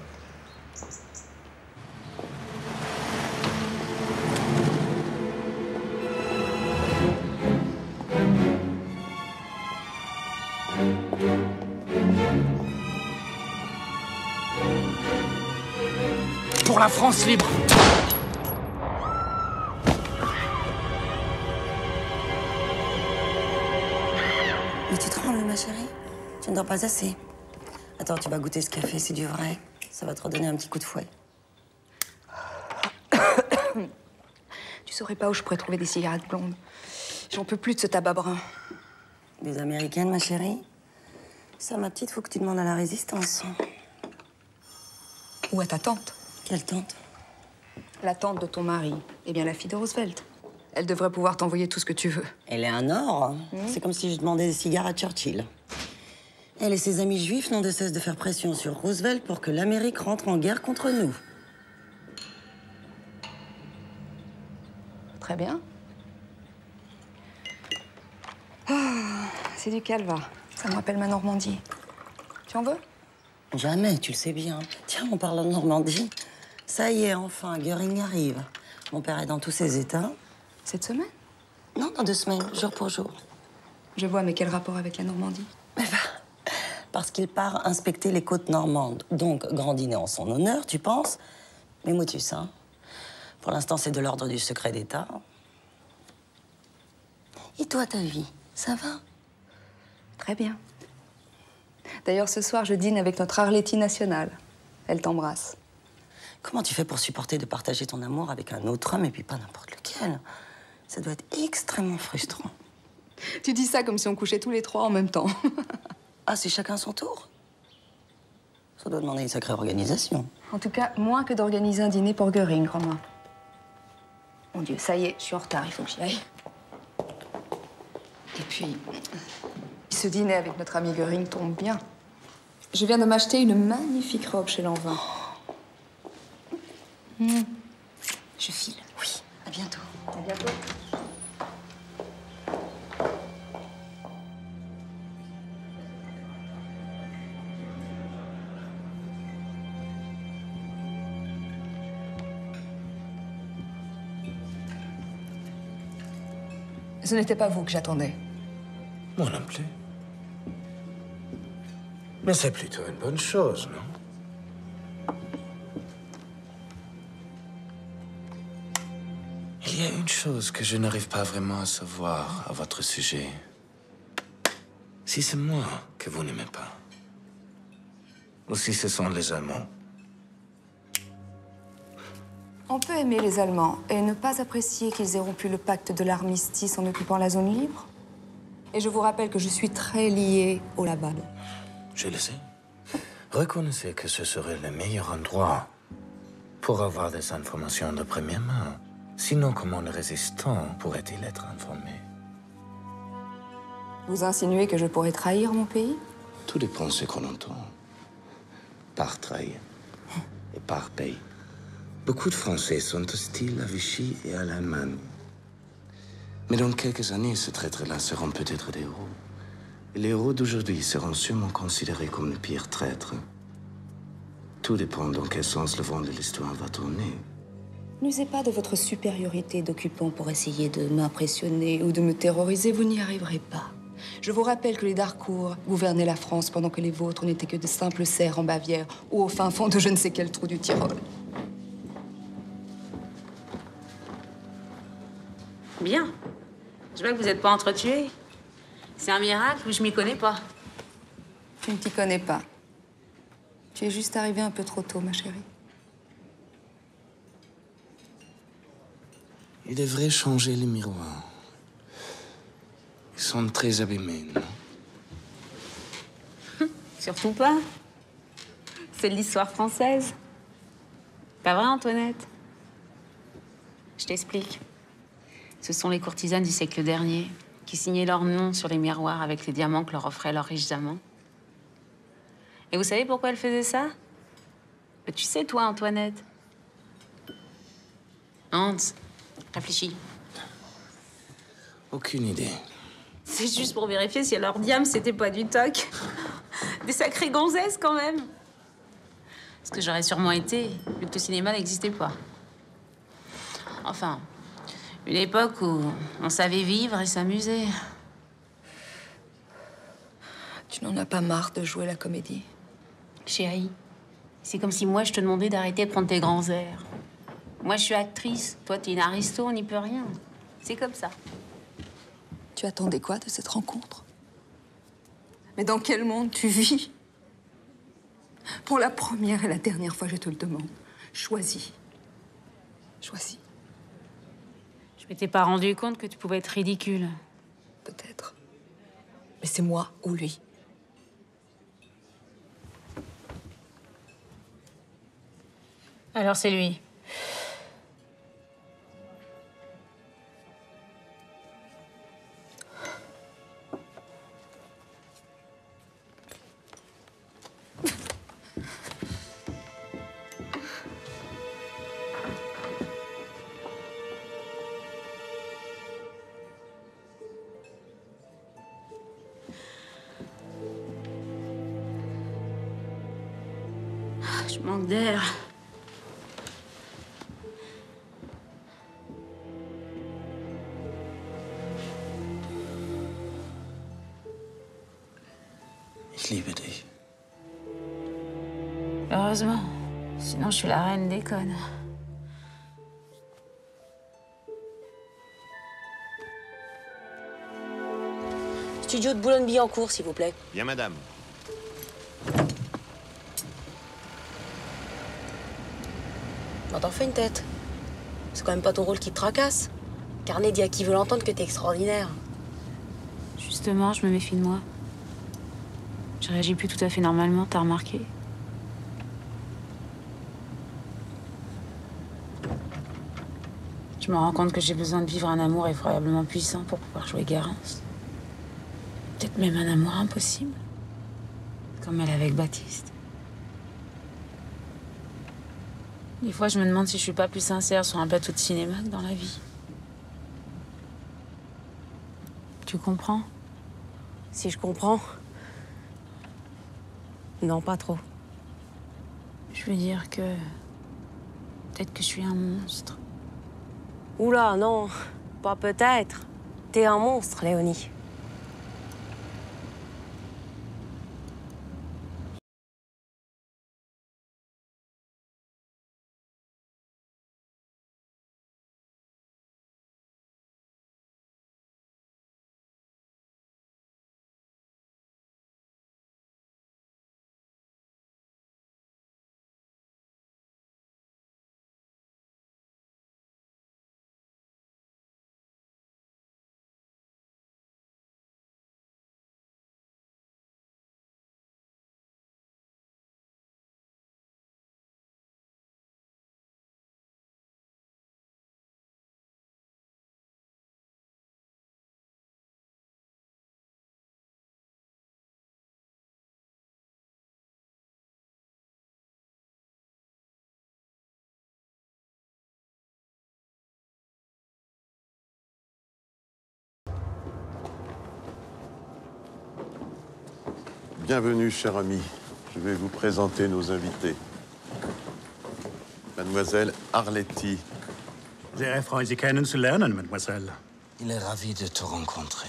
Pour la France libre. Mais tu trembles, ma chérie? Tu ne dors pas assez. Attends, tu vas goûter ce café, c'est du vrai. Ça va te redonner un petit coup de fouet. Tu saurais pas où je pourrais trouver des cigarettes blondes. J'en peux plus de ce tabac brun. Des américaines, ma chérie? Ça, ma petite, faut que tu demandes à la résistance. Ou à ta tante. Quelle tante? La tante de ton mari. Eh bien, la fille de Roosevelt. Elle devrait pouvoir t'envoyer tout ce que tu veux. Elle est un or. C'est comme si je demandais des cigares à Churchill. Elle et ses amis juifs n'ont de cesse de faire pression sur Roosevelt pour que l'Amérique rentre en guerre contre nous. Très bien. Ah, c'est du calva. Ça me rappelle ma Normandie. Tu en veux? Jamais, tu le sais bien. Tiens, en parlant de Normandie, ça y est, enfin, Göring arrive. Mon père est dans tous ses états. Cette semaine? Non, dans 2 semaines, jour pour jour. Je vois, mais quel rapport avec la Normandie? Parce qu'il part inspecter les côtes normandes. Donc, grand dîner en son honneur, tu penses? Mais motus, hein? Pour l'instant, c'est de l'ordre du secret d'État. Et toi, ta vie, ça va? Très bien. D'ailleurs, ce soir, je dîne avec notre Arletty nationale. Elle t'embrasse. Comment tu fais pour supporter de partager ton amour avec un autre homme et puis pas n'importe lequel? Ça doit être extrêmement frustrant. Tu dis ça comme si on couchait tous les 3 en même temps. Ah, c'est chacun son tour? Ça doit demander une sacrée organisation. En tout cas, moins que d'organiser un dîner pour Göring, Romain. Mon Dieu, ça y est, je suis en retard, il faut que j'y aille. Et puis, ce dîner avec notre ami Göring tombe bien. Je viens de m'acheter une magnifique robe chez Lanvin. Je file. Oui, à bientôt. À bientôt. Ce n'était pas vous que j'attendais. Moi non plus. Mais c'est plutôt une bonne chose, non? Il y a une chose que je n'arrive pas vraiment à savoir à votre sujet. Si c'est moi que vous n'aimez pas, ou si ce sont les Allemands. On peut aimer les Allemands et ne pas apprécier qu'ils aient rompu le pacte de l'armistice en occupant la zone libre. Et je vous rappelle que je suis très liée au Laval. Je le sais. Reconnaissez que ce serait le meilleur endroit pour avoir des informations de première main. Sinon, comment le résistant pourrait-il être informé? Vous insinuez que je pourrais trahir mon pays? Tout dépend de ce qu'on entend. Par trahir et par pays. Beaucoup de Français sont hostiles à Vichy et à l'Allemagne. Mais dans quelques années, ces traîtres-là seront peut-être des héros. Et les héros d'aujourd'hui seront sûrement considérés comme les pires traîtres. Tout dépend dans quel sens le vent de l'histoire va tourner. N'usez pas de votre supériorité d'occupant pour essayer de m'impressionner ou de me terroriser, vous n'y arriverez pas. Je vous rappelle que les Darcourt gouvernaient la France pendant que les vôtres n'étaient que de simples serfs en Bavière ou au fin fond de je ne sais quel trou du Tyrol. Bien. Je vois que vous n'êtes pas entretués. C'est un miracle ou je m'y connais pas? Tu ne t'y connais pas. Tu es juste arrivée un peu trop tôt, ma chérie. Il devrait changer les miroirs. Ils sont très abîmés, non? Surtout pas. C'est de l'histoire française. Pas vrai, Antoinette? Je t'explique. Ce sont les courtisanes du siècle dernier qui signaient leur nom sur les miroirs avec les diamants que leur offraient leurs riches amants. Et vous savez pourquoi elles faisaient ça? Tu sais, toi, Antoinette. Hans, réfléchis. Aucune idée. C'est juste pour vérifier si leur diam, c'était pas du toc. Des sacrées gonzesses, quand même. Ce que j'aurais sûrement été, vu que le cinéma n'existait pas. Enfin, une époque où on savait vivre et s'amuser. Tu n'en as pas marre de jouer la comédie? Chérie, c'est comme si moi, je te demandais d'arrêter de prendre tes grands airs. Moi, je suis actrice. Toi, t'es une aristo, on n'y peut rien. C'est comme ça. Tu attendais quoi de cette rencontre? Mais dans quel monde tu vis? Pour la première et la dernière fois, je te le demande. Choisis. Choisis. Je m'étais pas rendu compte que tu pouvais être ridicule. Peut-être. Mais c'est moi ou lui. Alors c'est lui. Je manque d'air. Ich liebe dich. Heureusement. Sinon, je suis la reine des connes. Studio de Boulogne-Billancourt, s'il vous plaît. Bien, madame. Non, t'en fais une tête. C'est quand même pas ton rôle qui te tracasse. Carnet dit à qui veut l'entendre que t'es extraordinaire. Justement, je me méfie de moi. Je réagis plus tout à fait normalement, t'as remarqué? Je me rends compte que j'ai besoin de vivre un amour effroyablement puissant pour pouvoir jouer Garance. Peut-être même un amour impossible. Comme elle avec Baptiste. Des fois, je me demande si je suis pas plus sincère sur un plateau de cinéma que dans la vie. Tu comprends? Si je comprends. Non, pas trop. Je veux dire que... peut-être que je suis un monstre. Oula, non. Pas peut-être. T'es un monstre, Léonie. Bienvenue, cher ami. Je vais vous présenter nos invités. Mademoiselle Arletty. Sehr erfreut, Sie kennenzulernen, Mademoiselle. Il est ravi de te rencontrer.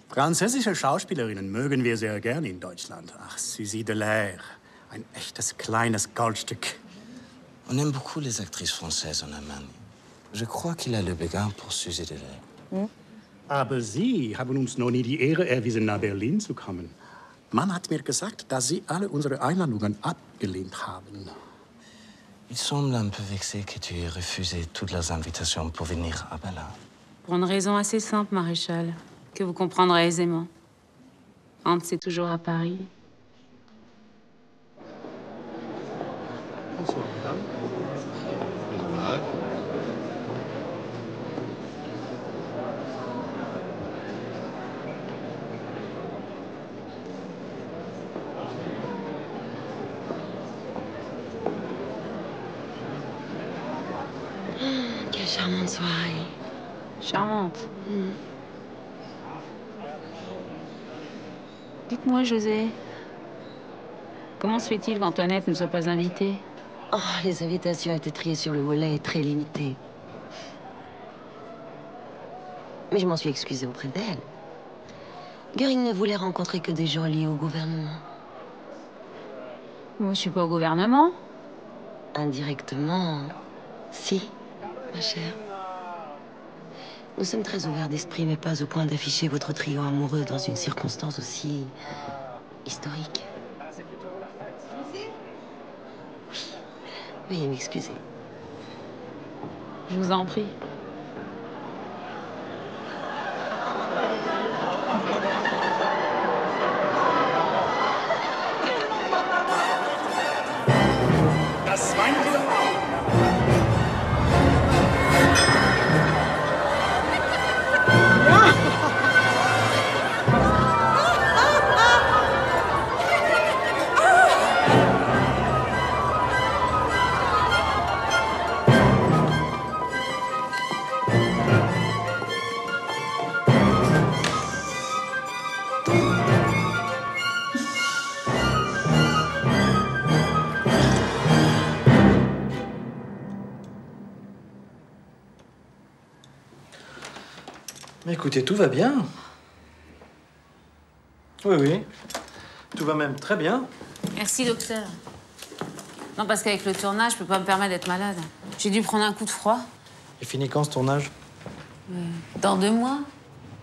Französische Schauspielerinnen mögen wir sehr gern in Deutschland. Ach, Suzy Delair. Ein echtes kleines Goldstück. On aime beaucoup les actrices françaises en Allemagne. Je crois qu'il a le béguin pour Suzy Delair. Aber Sie haben uns noch nie die Ehre erwiesen, nach Berlin zu kommen. Man hat mir gesagt, dass Sie alle unsere Einladungen abgelehnt haben. Il semble un peu vexé que tu aies refusé toutes leurs invitations pour venir à Berlin. Pour une raison assez simple, maréchal, que vous comprendrez aisément. Hans est toujours à Paris. Bonsoir, madame. Quelle charmante soirée. Charmante. Dites-moi, José, comment se fait-il qu'Antoinette ne soit pas invitée? Oh, les invitations étaient triées sur le volet et très limitées. Mais je m'en suis excusée auprès d'elle. Göring ne voulait rencontrer que des gens liés au gouvernement. Moi, je suis pas au gouvernement. Indirectement, si, ma chère. Nous sommes très ouverts d'esprit, mais pas au point d'afficher votre trio amoureux dans une circonstance aussi historique. Veuillez m'excuser. Je vous en prie. Das meinen Sie doch auch. Mais écoutez, tout va bien. Oui, oui. Tout va même très bien. Merci, docteur. Non, parce qu'avec le tournage, je peux pas me permettre d'être malade. J'ai dû prendre un coup de froid. Et fini quand ce tournage? Dans 2 mois.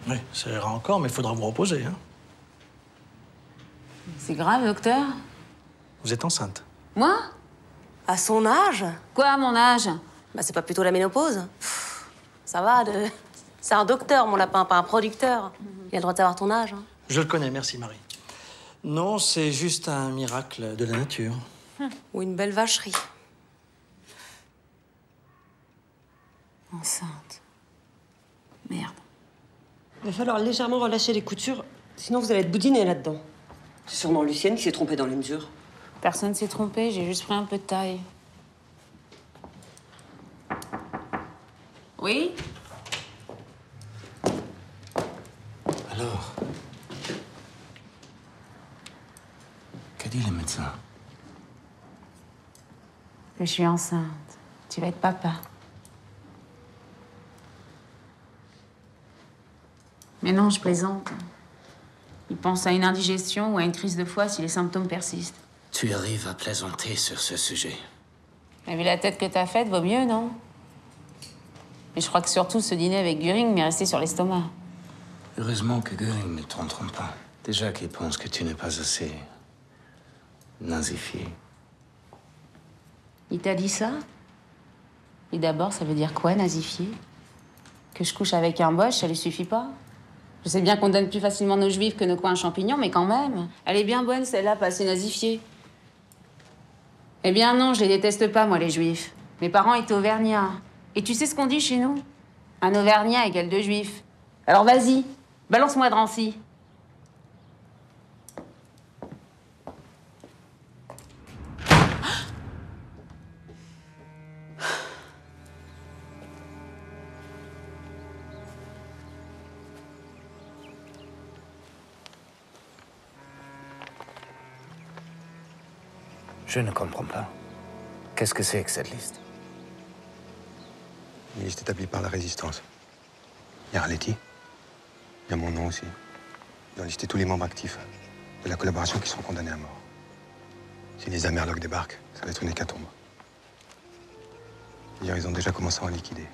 Oui, ça ira encore, mais il faudra vous reposer. Hein. C'est grave, docteur. Vous êtes enceinte. Moi? À son âge? Quoi, à mon âge? Bah, c'est pas plutôt la ménopause? Pff, ça va, c'est un docteur, mon lapin, pas un producteur. Il a le droit de savoir ton âge. Hein. Je le connais, merci Marie. Non, c'est juste un miracle de la nature. Ou une belle vacherie. Enceinte. Merde. Il va falloir légèrement relâcher les coutures, sinon vous allez être boudiné là-dedans. C'est sûrement Lucienne qui s'est trompée dans les mesures. Personne s'est trompé, j'ai juste pris un peu de taille. Oui? Alors, qu'a dit le médecin? Que je suis enceinte. Tu vas être papa. Mais non, je plaisante. Il pense à une indigestion ou à une crise de foie si les symptômes persistent. Tu arrives à plaisanter sur ce sujet. Mais vu la tête que t'as faite, vaut mieux, non? Mais je crois que surtout ce dîner avec Göring m'est resté sur l'estomac. Heureusement que Göring ne t'en trompe pas. Déjà qu'il pense que tu n'es pas assez nazifié. Il t'a dit ça? Et d'abord, ça veut dire quoi, nazifié? Que je couche avec un boche, ça lui suffit pas? Je sais bien qu'on donne plus facilement nos juifs que nos coins champignons, mais quand même. Elle est bien bonne, celle-là, pas assez nazifiée. Eh bien non, je les déteste pas, moi, les juifs. Mes parents étaient auvergnats. Et tu sais ce qu'on dit chez nous? Un auvergnat égale 2 juifs. Alors vas-y, balance-moi Drancy. Je ne comprends pas. Qu'est-ce que c'est que cette liste? Une liste établie par la résistance. Il y a Arletty. Il y a mon nom aussi. Ils ont listé tous les membres actifs de la collaboration qui sont condamnés à mort. Si les Amerlocs débarquent, ça va être une hécatombe. D'ailleurs, ils ont déjà commencé à en liquider.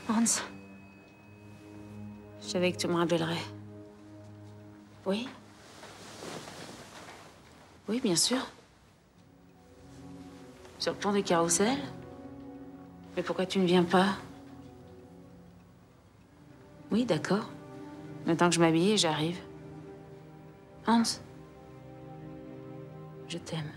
Hans, je savais que tu me rappellerais. Oui? Oui, bien sûr. Sur le pont du Carrousel? Mais pourquoi tu ne viens pas? Oui, d'accord. Maintenant que je m'habille, j'arrive. Hans, je t'aime.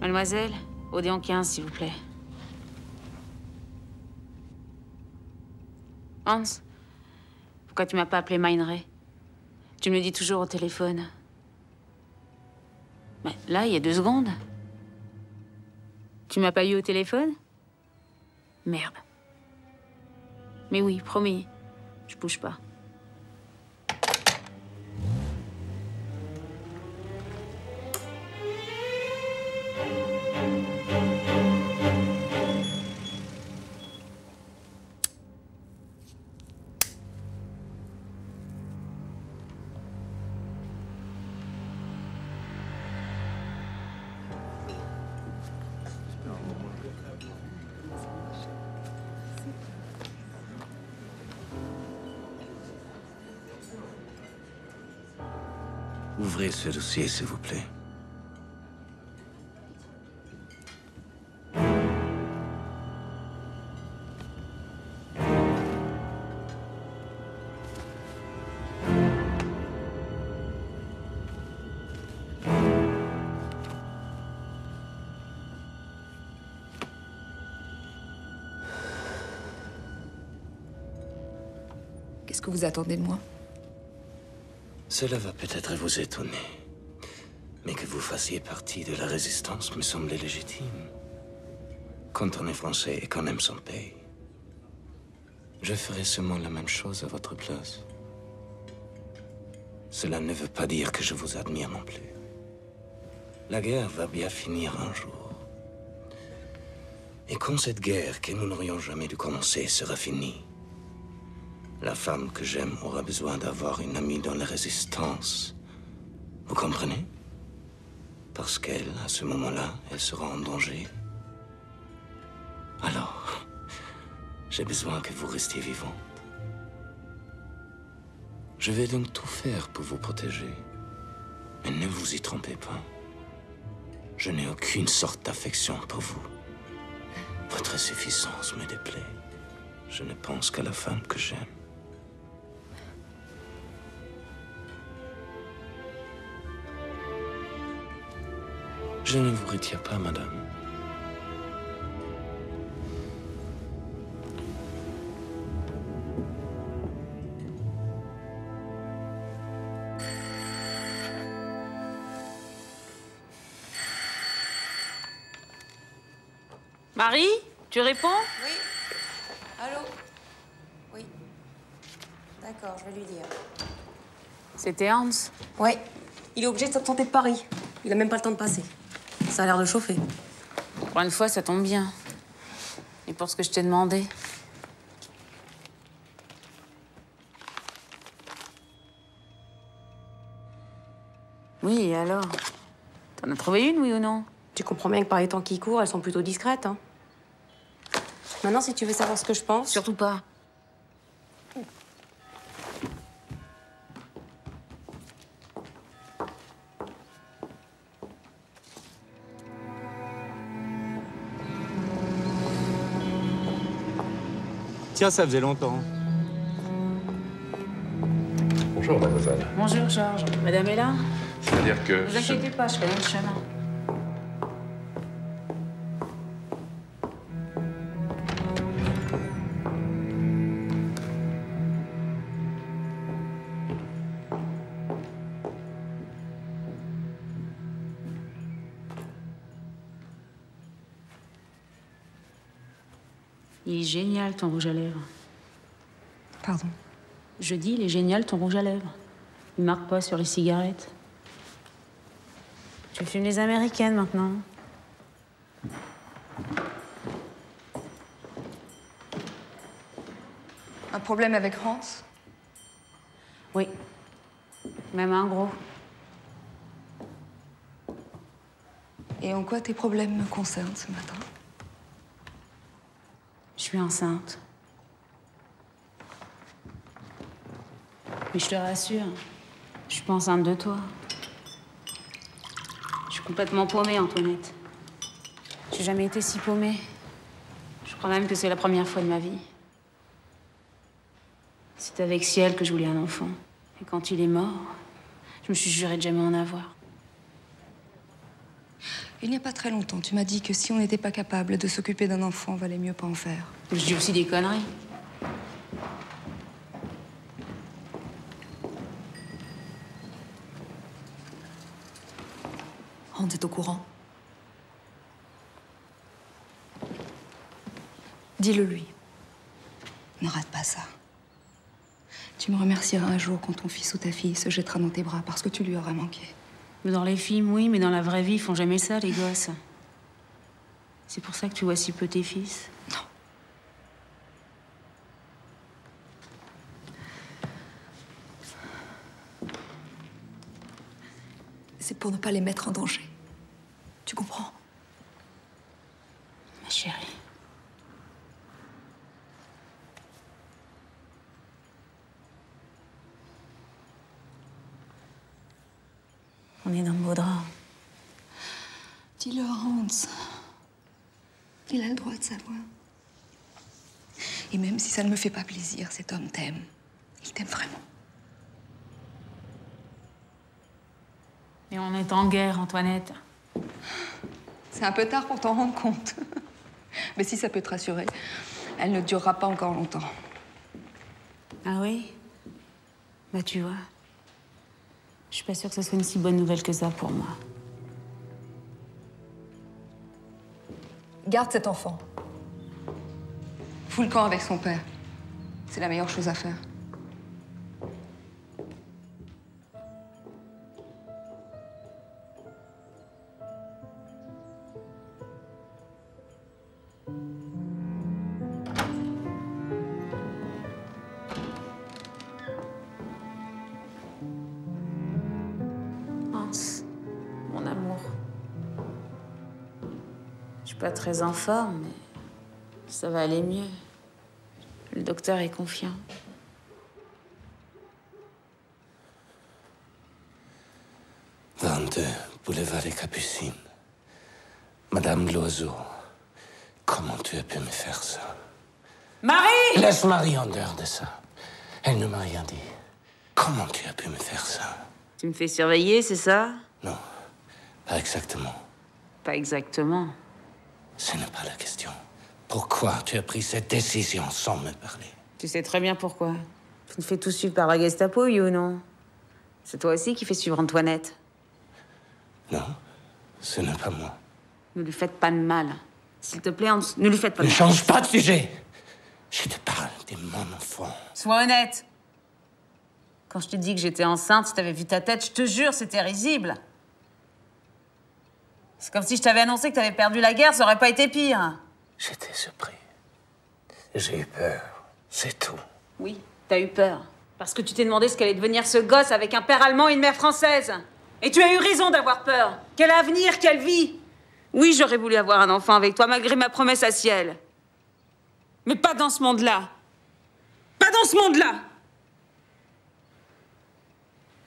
Mademoiselle, Odéon 15, s'il vous plaît. Hans, pourquoi tu m'as pas appelé Meinrad? Tu me le dis toujours au téléphone. Mais là, il y a 2 secondes. Tu m'as pas eu au téléphone? Merde. Mais oui, promis, je bouge pas. Ouvrez ce dossier, s'il vous plaît. Qu'est-ce que vous attendez de moi? Cela va peut-être vous étonner, mais que vous fassiez partie de la résistance me semblait légitime. Quand on est français et qu'on aime son pays, je ferais sûrement la même chose à votre place. Cela ne veut pas dire que je vous admire non plus. La guerre va bien finir un jour. Et quand cette guerre que nous n'aurions jamais dû commencer sera finie, la femme que j'aime aura besoin d'avoir une amie dans la résistance. Vous comprenez? Parce qu'elle, à ce moment-là, elle sera en danger. Alors, j'ai besoin que vous restiez vivante. Je vais donc tout faire pour vous protéger. Mais ne vous y trompez pas. Je n'ai aucune sorte d'affection pour vous. Votre suffisance me déplaît. Je ne pense qu'à la femme que j'aime. Je ne vous retire pas, madame. Marie, tu réponds? Oui. Allô? Oui. D'accord, je vais lui dire. C'était Hans. Ouais. Il est obligé de s'absenter de Paris. Il a même pas le temps de passer. Ça a l'air de chauffer. Pour une fois, ça tombe bien. Et pour ce que je t'ai demandé. Oui, et alors? T'en as trouvé une, oui ou non? Tu comprends bien que par les temps qui courent, elles sont plutôt discrètes, hein. Maintenant, si tu veux savoir ce que je pense... Surtout pas. Tiens, ça faisait longtemps. Bonjour, mademoiselle. Bonjour, Georges. Madame est là? C'est-à-dire que... Ne vous inquiétez pas, je connais le chemin. Il est génial, ton rouge à lèvres. Pardon? Je dis, il est génial, ton rouge à lèvres. Il marque pas sur les cigarettes. Tu fumes les américaines, maintenant. Un problème avec Hans? Oui. Même un gros. Et en quoi tes problèmes me concernent ce matin? Je suis enceinte. Mais je te rassure, je suis pas enceinte de toi. Je suis complètement paumée, Antoinette. J'ai jamais été si paumée. Je crois même que c'est la première fois de ma vie. C'est avec Ciel que je voulais un enfant. Et quand il est mort, je me suis juré de jamais en avoir. Il n'y a pas très longtemps, tu m'as dit que si on n'était pas capable de s'occuper d'un enfant, valait mieux pas en faire. Je dis aussi des conneries. Hans est au courant. Dis-le lui. Ne rate pas ça. Tu me remercieras un jour quand ton fils ou ta fille se jettera dans tes bras parce que tu lui auras manqué. Dans les films, oui, mais dans la vraie vie, ils font jamais ça, les gosses. C'est pour ça que tu vois si peu tes fils. Non. C'est pour ne pas les mettre en danger. Tu comprends? Ma chérie. On est dans le beau drap. Dis-le à Hans. Il a le droit de savoir. Et même si ça ne me fait pas plaisir, cet homme t'aime. Il t'aime vraiment. Et on est en guerre, Antoinette. C'est un peu tard pour t'en rendre compte. Mais si ça peut te rassurer, elle ne durera pas encore longtemps. Ah oui? Bah tu vois. Je suis pas sûre que ce soit une si bonne nouvelle que ça pour moi. Garde cet enfant. Fous le camp avec son père. C'est la meilleure chose à faire. suis pas très en forme, mais ça va aller mieux. Le docteur est confiant. « 22, boulevard des Capucines. Madame Loiseau, comment tu as pu me faire ça? Marie! Laisse Marie en dehors de ça. Elle ne m'a rien dit. Comment tu as pu me faire ça? Tu me fais surveiller, c'est ça? Non, pas exactement. Pas exactement. Ce n'est pas la question. Pourquoi tu as pris cette décision sans me parler? Tu sais très bien pourquoi. Tu me fais tout suivre par la Gestapo, oui ou non? C'est toi aussi qui fais suivre Antoinette. Non, ce n'est pas moi. Ne lui faites pas de mal. S'il te plaît, ne lui faites pas de Ne mal. change pas de sujet. Je te parle de mon enfant. Sois honnête. Quand je te dis que j'étais enceinte, si t'avais vu ta tête, je te jure, c'était risible. C'est comme si je t'avais annoncé que t'avais perdu la guerre, ça aurait pas été pire. J'étais surpris. J'ai eu peur. C'est tout. Oui, t'as eu peur. Parce que tu t'es demandé ce qu'allait devenir ce gosse avec un père allemand et une mère française. Et tu as eu raison d'avoir peur. Quel avenir, quelle vie. Oui, j'aurais voulu avoir un enfant avec toi, malgré ma promesse à Ciel. Mais pas dans ce monde-là. Pas dans ce monde-là.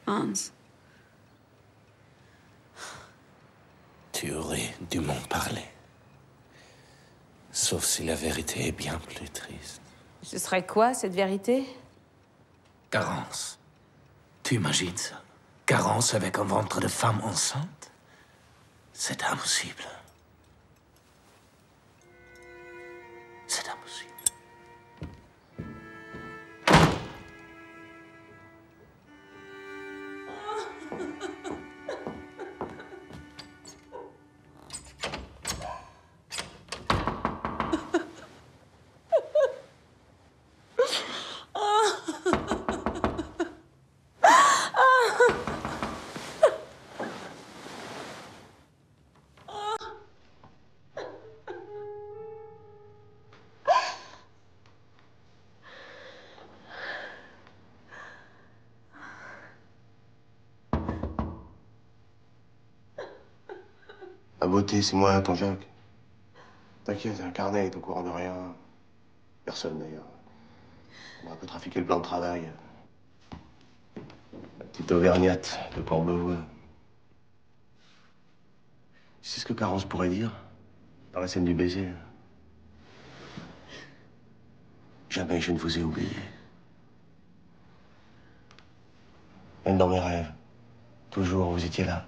Hans. Tu aurais dû m'en parler. Sauf si la vérité est bien plus triste. Ce serait quoi, cette vérité? Carence. Tu imagines ça? Carence avec un ventre de femme enceinte? C'est impossible. C'est impossible. Ma beauté, c'est moi, ton Jacques. T'inquiète, un carnet est au courant de rien. Personne, d'ailleurs. On va un peu trafiquer le plan de travail. La petite auvergnate de Courbevoie. Tu sais ce que Carence pourrait dire dans la scène du baiser? Jamais je ne vous ai oublié. Même dans mes rêves, toujours, vous étiez là.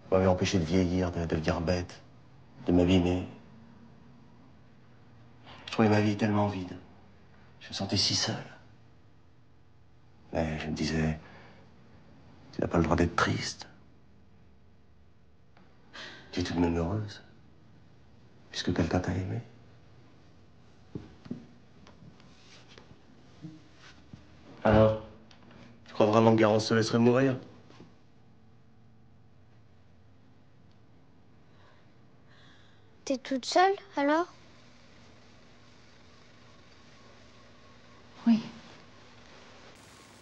Vous m'avez empêché de vieillir, de devenir bête, de m'abîmer. Je trouvais ma vie tellement vide. Je me sentais si seul. Mais je me disais, tu n'as pas le droit d'être triste. Tu es tout de même heureuse, puisque quelqu'un t'a aimé. Alors, tu crois vraiment que Garance se laisserait mourir? T'es toute seule, alors? Oui.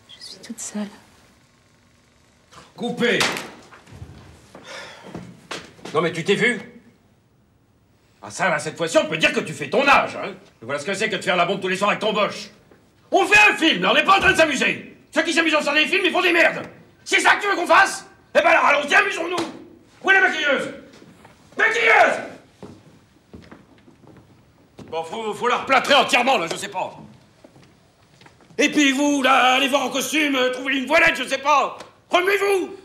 Je suis toute seule. Coupé! Non mais tu t'es vu? Ah ça, là, cette fois-ci, on peut dire que tu fais ton âge, hein? Voilà ce que c'est que de faire la bombe tous les soirs avec ton boche. On fait un film, là, on n'est pas en train de s'amuser. Ceux qui s'amusent en faisant des films, ils font des merdes. C'est ça que tu veux qu'on fasse? Eh ben alors, allons-y, amusons-nous. Où est la maquilleuse? Maquilleuse! Bon, faut la replâtrer entièrement, là, je sais pas. Et puis vous, là, allez voir en costume, trouvez une voilette, je sais pas. Remuez-vous!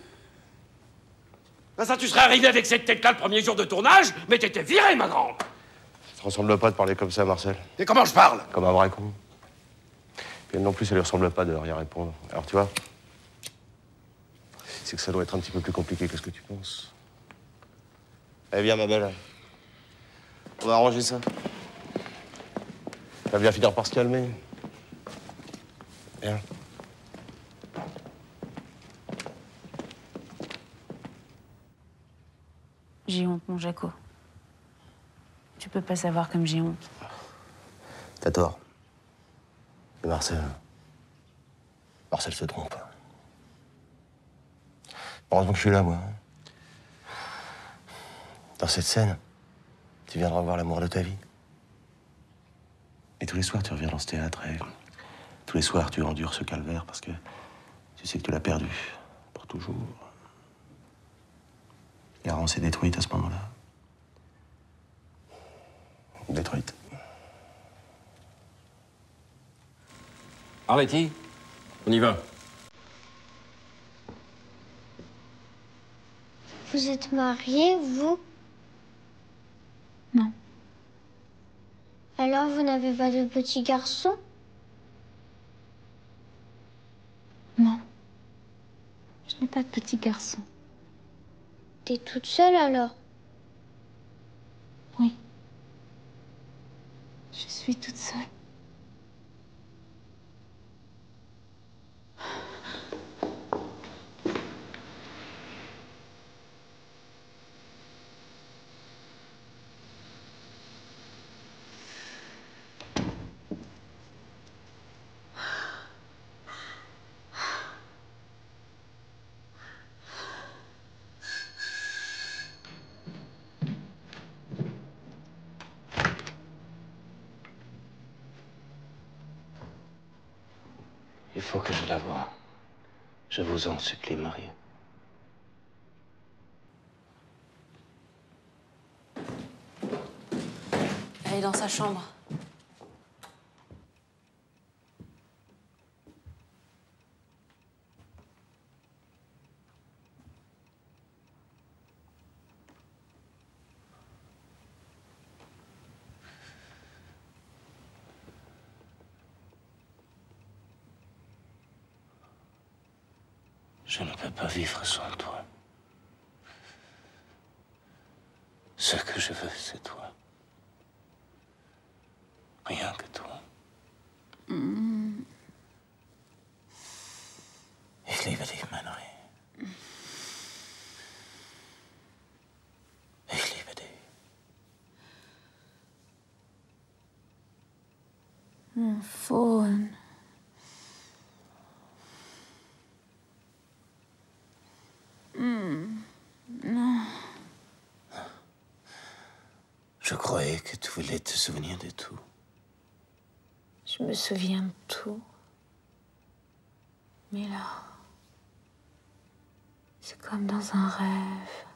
Là, ça, tu serais arrivé avec cette tête-là le premier jour de tournage, mais t'étais viré, ma grande. Ça te ressemble pas de parler comme ça, Marcel. Et comment je parle? Comme un vrai con. Puis elle non plus, ça lui ressemble pas de rien répondre. Alors, tu vois, c'est que ça doit être un petit peu plus compliqué que ce que tu penses. Eh bien, ma belle, on va arranger ça. Elle va bien finir par se calmer. Viens. J'ai honte, mon Jaco. Tu peux pas savoir comme j'ai honte. T'as tort. Mais Marcel se trompe. Heureusement que je suis là, moi. Dans cette scène, tu viendras voir l'amour de ta vie. Et tous les soirs, tu reviens dans ce théâtre et tous les soirs, tu endures ce calvaire parce que tu sais que tu l'as perdu pour toujours. Garance est détruite à ce moment-là. Détruite. Arletty, on y va. Vous êtes mariés, vous? Non. Alors vous n'avez pas de petit garçon? Non. Je n'ai pas de petit garçon. T'es toute seule alors? Oui. Je suis toute seule. Il faut que je la voie. Je vous en supplie, Marie. Elle est dans sa chambre. Je ne peux pas vivre sans toi. Ce que je veux, c'est toi. Rien que toi. Ich liebe dich, Marie. Ich liebe dich. Mon faune. Non. Je croyais que tu voulais te souvenir de tout. Je me souviens de tout. Mais là, c'est comme dans un rêve.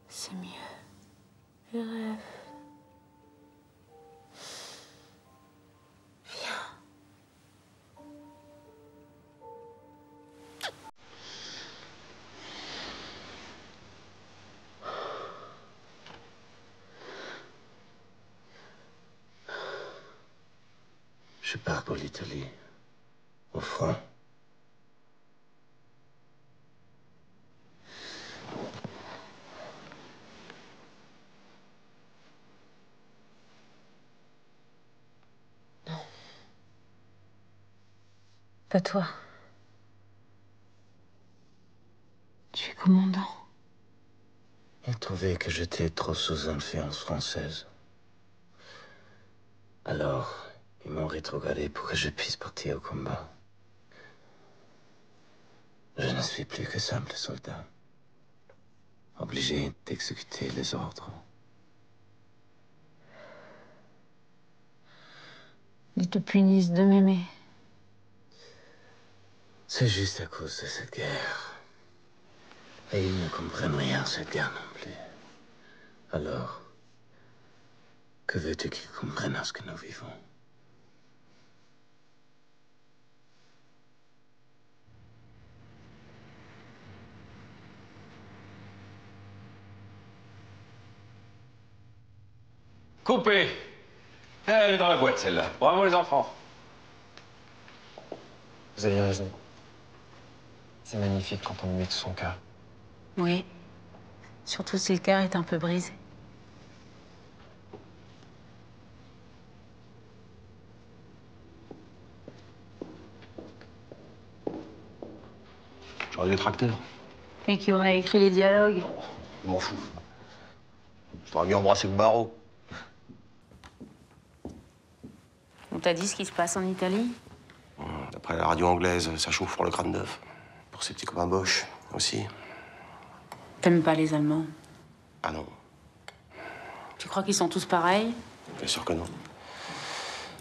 C'est mieux. Je rêve. Je pars pour l'Italie, au front. Pas toi. Tu es commandant. Ils trouvaient que j'étais trop sous influence française. Alors, ils m'ont rétrogradé pour que je puisse partir au combat. Je ne suis plus que simple soldat, obligé d'exécuter les ordres. Ils te punissent de m'aimer. C'est juste à cause de cette guerre. Et ils ne comprennent rien à cette guerre non plus. Alors, que veux-tu qu'ils comprennent à ce que nous vivons? Coupé. Elle est dans la boîte, celle-là. Bravo, les enfants. Vous avez raison. C'est magnifique quand on y met tout son cœur. Oui. Surtout si le cœur est un peu brisé. J'aurais dû être acteur. Et qui aurait écrit les dialogues. Je m'en fous. Je t'aurais mieux embrassé que Barreau. On t'a dit ce qui se passe en Italie? D'après la radio anglaise, ça chauffe pour le crâne d'œuf. Pour ces petits copains Bosch aussi. T'aimes pas les Allemands? Ah non, Tu crois qu'ils sont tous pareils? bien sûr que non.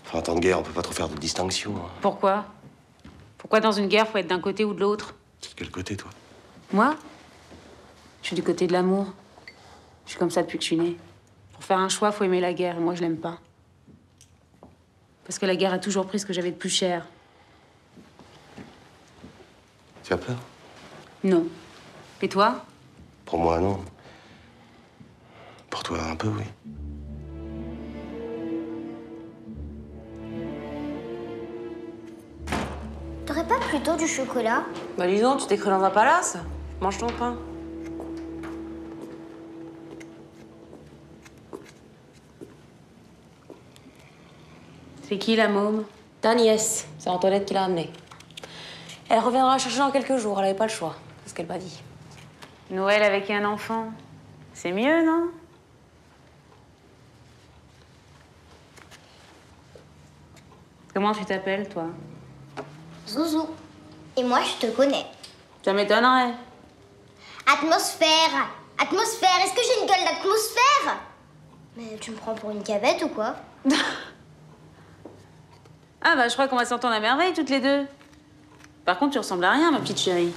Enfin, en temps de guerre, on peut pas trop faire de distinction. Hein. Pourquoi? Pourquoi dans une guerre, faut être d'un côté ou de l'autre? C'est de quel côté, toi? Moi? Je suis du côté de l'amour. Je suis comme ça depuis que je suis née. Pour faire un choix, faut aimer la guerre, et moi, je l'aime pas. Parce que la guerre a toujours pris ce que j'avais de plus cher. Tu as peur? Non. Et toi? Pour moi, non. Pour toi, un peu, oui. T'aurais pas plutôt du chocolat? Bah dis donc, tu t'es cru dans un palace? Mange ton pain. C'est qui, la môme? Ta nièce. C'est Antoinette qui l'a amenée. Elle reviendra la chercher dans quelques jours, elle avait pas le choix. C'est ce qu'elle m'a dit. Noël avec un enfant. C'est mieux, non? Comment tu t'appelles, toi? Zouzou. Et moi, je te connais. Ça m'étonnerait. Atmosphère. Atmosphère. Est-ce que j'ai une gueule d'atmosphère? Mais tu me prends pour une cavette ou quoi? Ah bah, je crois qu'on va s'entendre à merveille, toutes les deux. Par contre, tu ressembles à rien, ma petite chérie.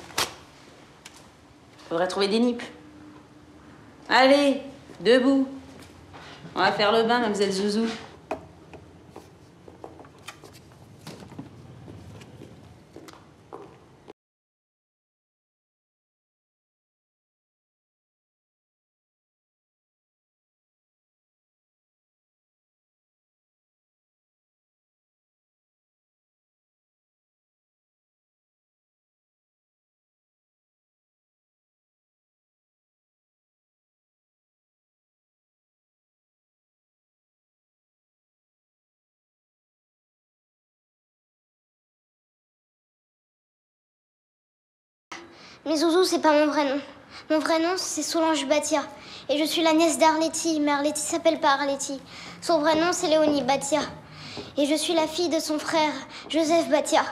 Faudrait trouver des nippes. Allez, debout. On va faire le bain, mademoiselle Zouzou. Mais Zouzou, c'est pas mon vrai nom. Mon vrai nom, c'est Solange Batia. Et je suis la nièce d'Arletty. Mais Arletty s'appelle pas Arletty. Son vrai nom, c'est Léonie Batia. Et je suis la fille de son frère, Joseph Batia.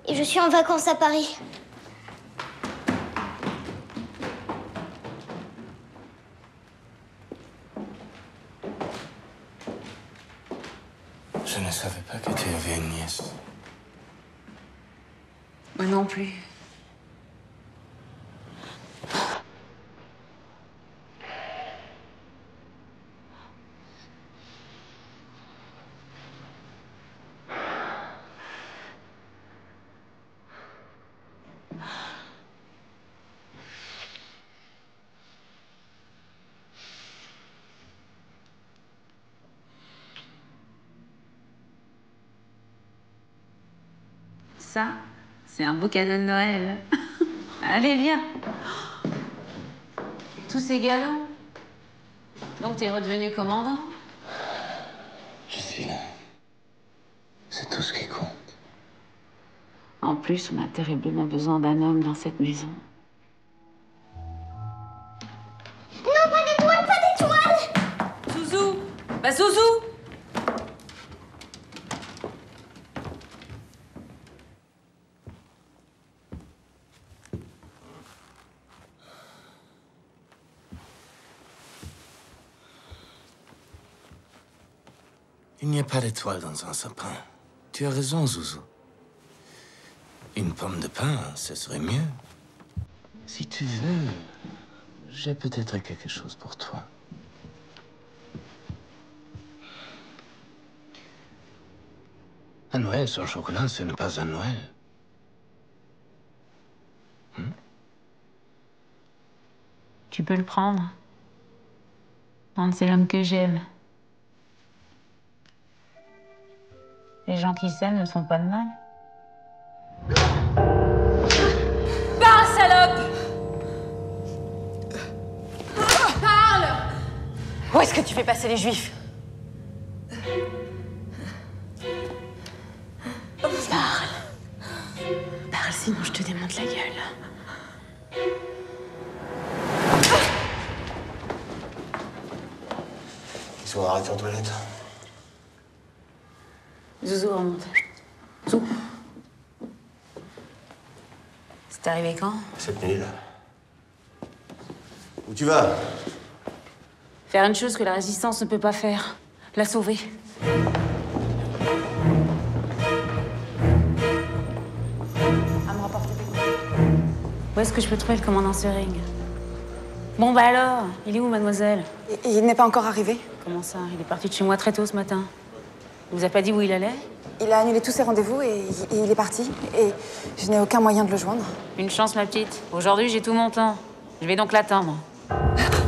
Et je suis en vacances à Paris. Je ne savais pas que tu avais une nièce. Moi non plus. Ça, c'est un beau cadeau de Noël. Allez, viens. Tous ces galons. Donc, t'es redevenu commandant? Je suis là. C'est tout ce qui compte. En plus, on a terriblement besoin d'un homme dans cette maison. Non, pas d'étoile, pas d'étoile! Zouzou! Bah, Zouzou! Il n'y a pas d'étoile dans un sapin. Tu as raison, Zouzou. Une pomme de pin, ce serait mieux. Si tu veux, j'ai peut-être quelque chose pour toi. Un Noël sans chocolat, ce n'est pas un Noël. Tu peux le prendre. Non, c'est l'homme que j'aime. Les gens qui s'aiment ne font pas de mal. Parle, salope! Parle! Où est-ce que tu fais passer les juifs? Parle. Parle, sinon je te démonte la gueule. Ils sont arrêtés en toilette. Zouzou, remonte. Zou. C'est arrivé quand? Cette nuit, là. Où tu vas? Faire une chose que la résistance ne peut pas faire. La sauver. À me rapporter tes comptes. Où est-ce que je peux trouver le commandant Sering? Bon, bah alors, il est où, mademoiselle? Il n'est pas encore arrivé. Comment ça? Il est parti de chez moi très tôt ce matin. Il vous a pas dit où il allait? Il a annulé tous ses rendez-vous et il est parti. Et je n'ai aucun moyen de le joindre. Une chance, ma petite. Aujourd'hui, j'ai tout mon temps. Je vais donc l'attendre.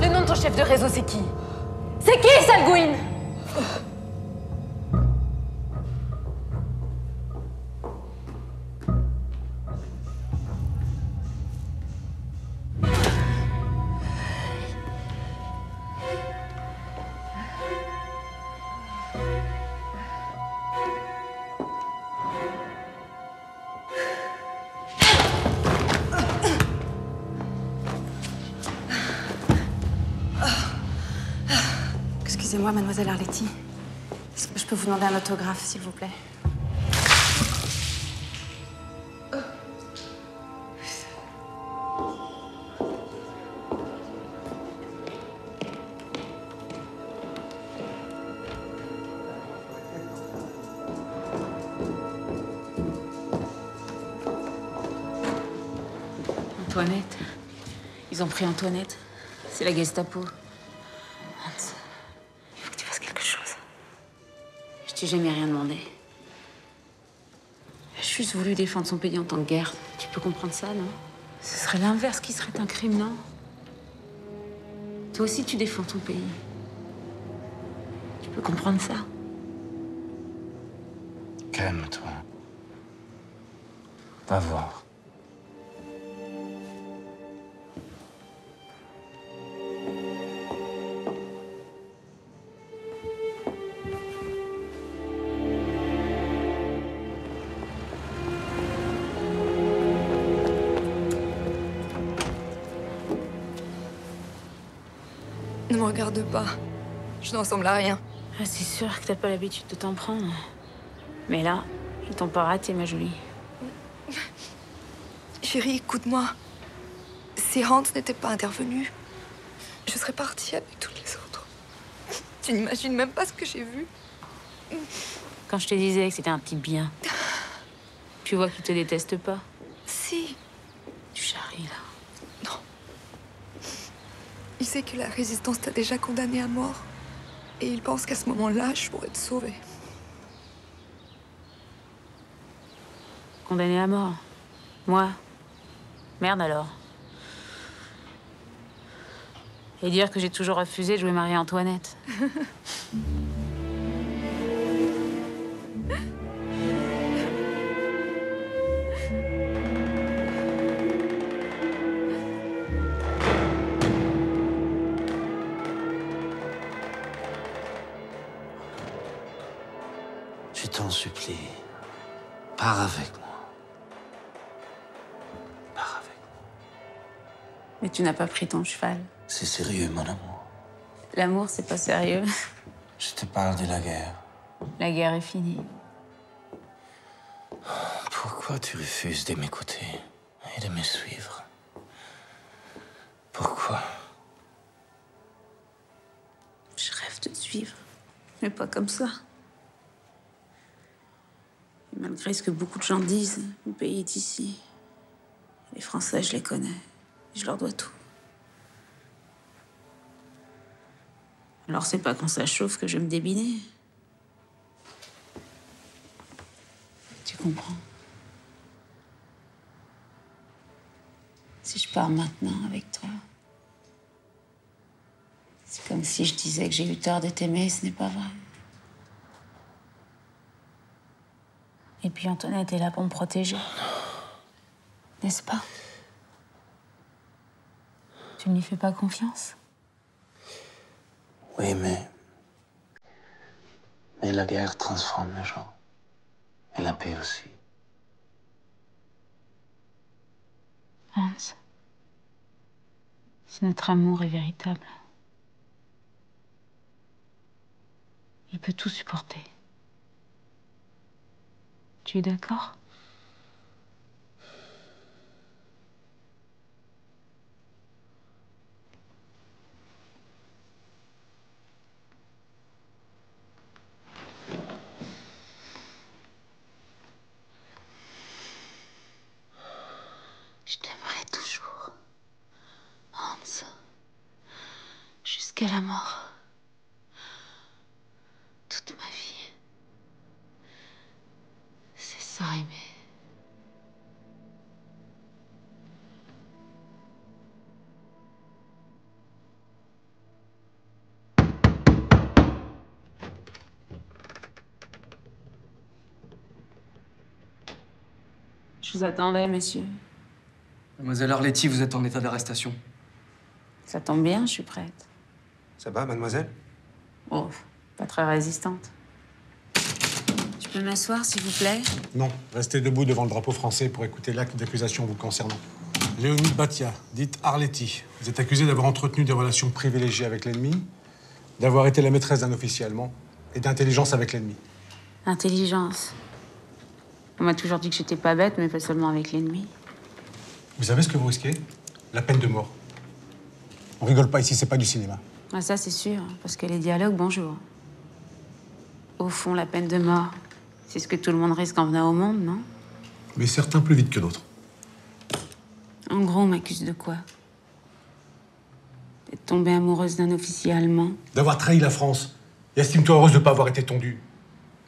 Le nom de ton chef de réseau, c'est qui? C'est qui, Salgouine? Excusez-moi, mademoiselle Arletty. Est-ce que je peux vous demander un autographe, s'il vous plaît? Antoinette. Ils ont pris Antoinette. C'est la Gestapo. Je t'ai jamais rien demandé. J'ai juste voulu défendre son pays en tant que garde. Tu peux comprendre ça, non? Ce serait l'inverse qui serait un crime, non? Toi aussi, tu défends ton pays. Tu peux comprendre ça? Calme-toi. Va voir. Ne me regarde pas. Je ne ressemble à rien. Ah, c'est sûr que t'as pas l'habitude de t'en prendre. Mais là, ils t'ont pas raté, ma jolie. Chérie, écoute-moi. Si Hans n'était pas intervenu, je serais partie avec toutes les autres. Tu n'imagines même pas ce que j'ai vu. Quand je te disais que c'était un type bien, tu vois qu'il te déteste pas. Si. Tu charries, là. Il sait que la résistance t'a déjà condamné à mort. Et il pense qu'à ce moment-là, je pourrais te sauver. Condamné à mort. Moi? Merde alors. Et dire que j'ai toujours refusé de jouer Marie-Antoinette. Je t'en supplie, pars avec moi. Pars avec moi. Mais tu n'as pas pris ton cheval. C'est sérieux, mon amour. L'amour, c'est pas sérieux. Je te parle de la guerre. La guerre est finie. Pourquoi tu refuses de m'écouter et de me suivre? Pourquoi? Je rêve de te suivre, mais pas comme ça. Et malgré ce que beaucoup de gens disent, mon pays est ici. Les Français, je les connais. Je leur dois tout. Alors c'est pas quand ça chauffe que je vais me débiner. Tu comprends? Si je pars maintenant avec toi, c'est comme si je disais que j'ai eu tort de t'aimer, ce n'est pas vrai. Et puis Antoinette est là pour me protéger. N'est-ce pas? Tu ne lui fais pas confiance? Oui, mais la guerre transforme les gens. Et la paix aussi. Hans, si notre amour est véritable, il peut tout supporter. Tu es d'accord? jusqu'à la mort. Toute ma vie. C'est ça, aimer. Je vous attendais, monsieur. Mademoiselle Arletty, vous êtes en état d'arrestation. Ça tombe bien, je suis prête. Ça va, mademoiselle? Oh, pas très résistante. Je peux m'asseoir, s'il vous plaît? Non, restez debout devant le drapeau français pour écouter l'acte d'accusation vous concernant. Léonie Batia, dite Arletty, vous êtes accusée d'avoir entretenu des relations privilégiées avec l'ennemi, d'avoir été la maîtresse d'un officier allemand et d'intelligence avec l'ennemi. Intelligence. On m'a toujours dit que j'étais pas bête, mais pas seulement avec l'ennemi. Vous savez ce que vous risquez? La peine de mort. On rigole pas ici, c'est pas du cinéma. Ah, ça, c'est sûr, parce que les dialogues, bonjour. Au fond, la peine de mort, c'est ce que tout le monde risque en venant au monde, non? Mais certains plus vite que d'autres. En gros, on m'accuse de quoi? D'être tombée amoureuse d'un officier allemand. D'avoir trahi la France. Et estime-toi heureuse de pas avoir été tondue.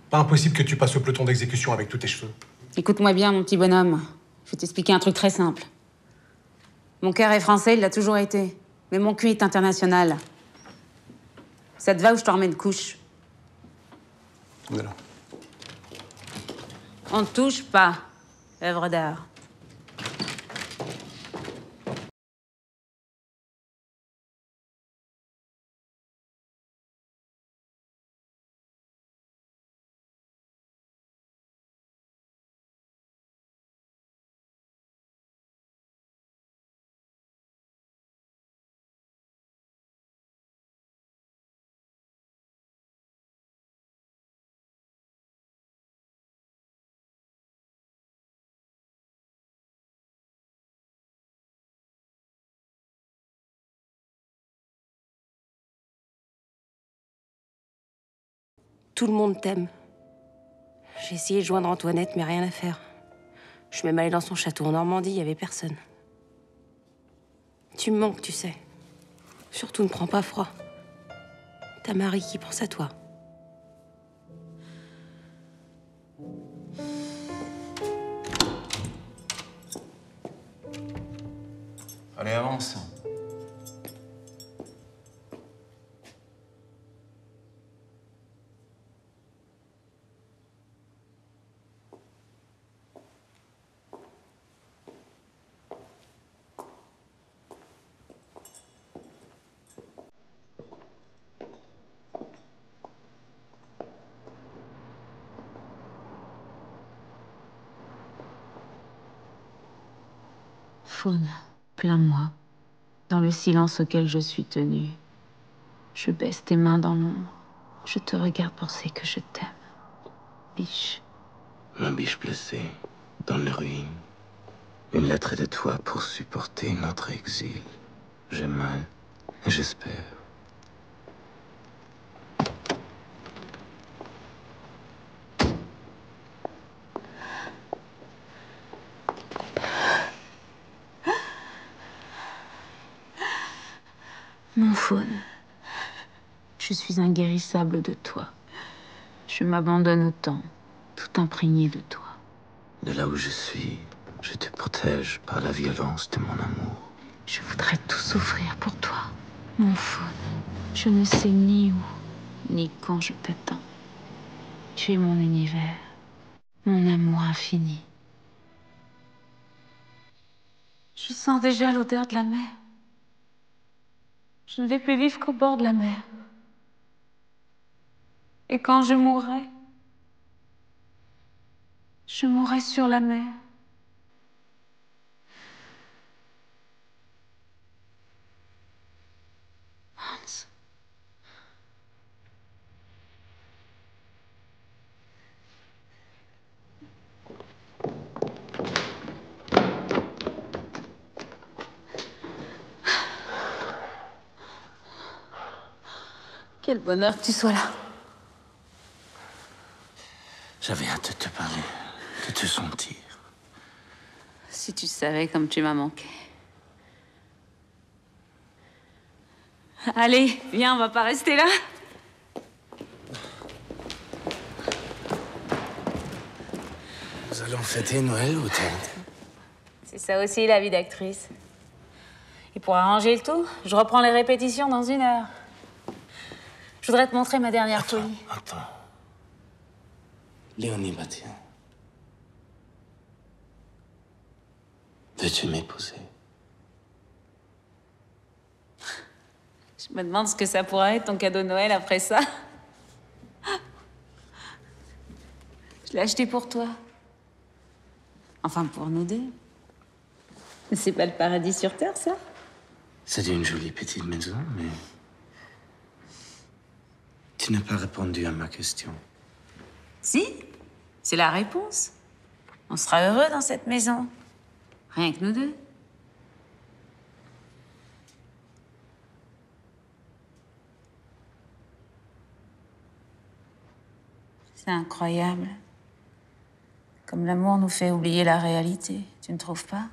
Pas impossible que tu passes au peloton d'exécution avec tous tes cheveux. Écoute-moi bien, mon petit bonhomme. Je vais t'expliquer un truc très simple. Mon cœur est français, il l'a toujours été. Mais mon cul est international. Ça te va ou je t'en remets une couche? Voilà. On ne touche pas. Œuvre d'art. Tout le monde t'aime. J'ai essayé de joindre Antoinette, mais rien à faire. Je suis même allée dans son château en Normandie, il n'y avait personne. Tu me manques, tu sais. Surtout, ne prends pas froid. T'as Marie qui pense à toi. Allez, avance. Faune, plains-moi. Dans le silence auquel je suis tenue, je baisse tes mains dans l'ombre. Je te regarde penser que je t'aime. Biche. Ma biche blessée, dans les ruines. Une lettre de toi pour supporter notre exil. J'ai mal et j'espère. Mon faune, je suis inguérissable de toi. Je m'abandonne au temps, tout imprégné de toi. De là où je suis, je te protège par la violence de mon amour. Je voudrais tout souffrir pour toi, mon faune. Je ne sais ni où, ni quand je t'attends. Tu es mon univers, mon amour infini. Je sens déjà l'odeur de la mer. Je ne vais plus vivre qu'au bord de la mer. Et quand je mourrai sur la mer. Hans. Quel bonheur que tu sois là. J'avais hâte de te parler, de te sentir. Si tu savais comme tu m'as manqué. Allez, viens, on va pas rester là. Nous allons fêter Noël au théâtre. C'est ça aussi, la vie d'actrice. Et pour arranger le tout, je reprends les répétitions dans 1 heure. Je voudrais te montrer ma dernière folie. Attends. Léonie Batia. Veux-tu m'épouser? Je me demande ce que ça pourrait être ton cadeau de Noël après ça. Je l'ai acheté pour toi. Enfin, pour nous deux. C'est pas le paradis sur Terre, ça? C'est une jolie petite maison, mais... Tu n'as pas répondu à ma question. Si, c'est la réponse. On sera heureux dans cette maison. Rien que nous deux. C'est incroyable. Comme l'amour nous fait oublier la réalité, tu ne trouves pas?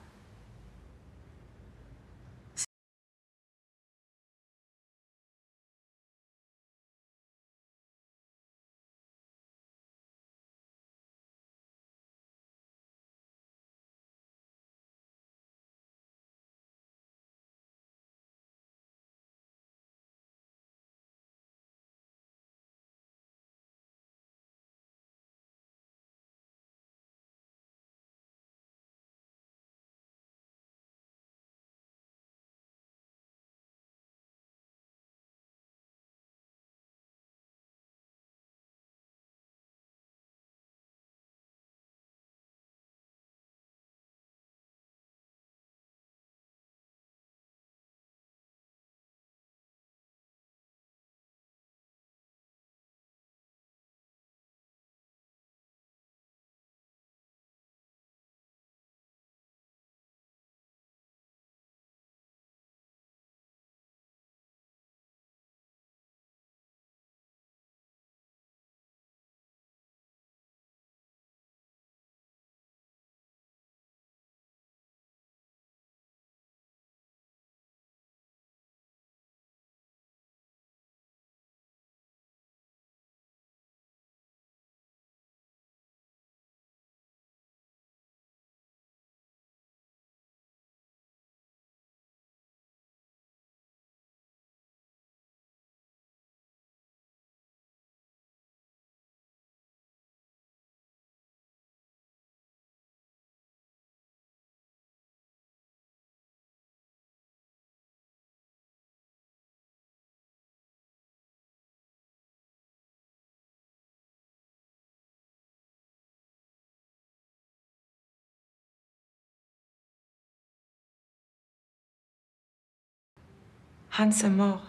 Hans est mort.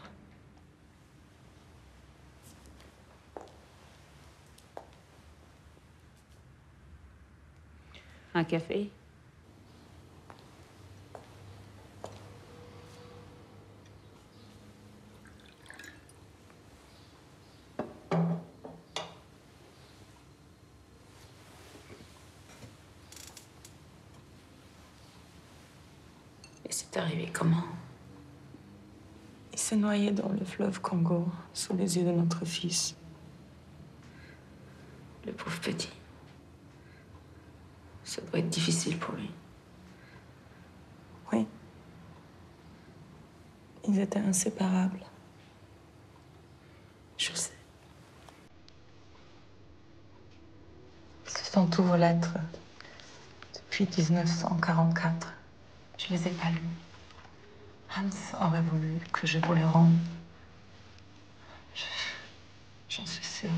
Un café? Et c'est arrivé comment? Il s'est noyé dans le fleuve Congo, sous les yeux de notre fils. Le pauvre petit. Ça doit être difficile pour lui. Oui. Ils étaient inséparables. Je sais. Ce sont tous vos lettres. Depuis 1944. Je les ai pas lues. Hans aurait voulu que je vous les rende. J'en suis sûre.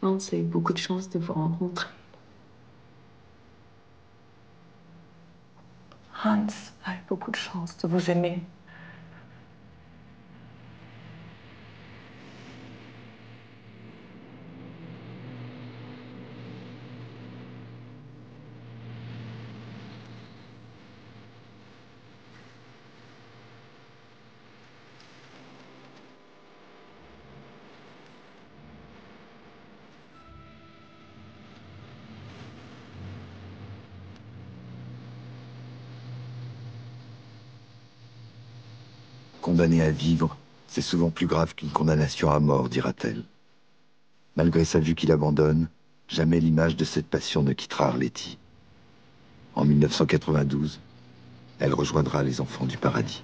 Hans a eu beaucoup de chance de vous rencontrer. Hans a eu beaucoup de chance de vous aimer. Condamner à vivre, c'est souvent plus grave qu'une condamnation à mort, dira-t-elle. Malgré sa vue qu'il abandonne, jamais l'image de cette passion ne quittera Arletty. En 1992, elle rejoindra les Enfants du Paradis.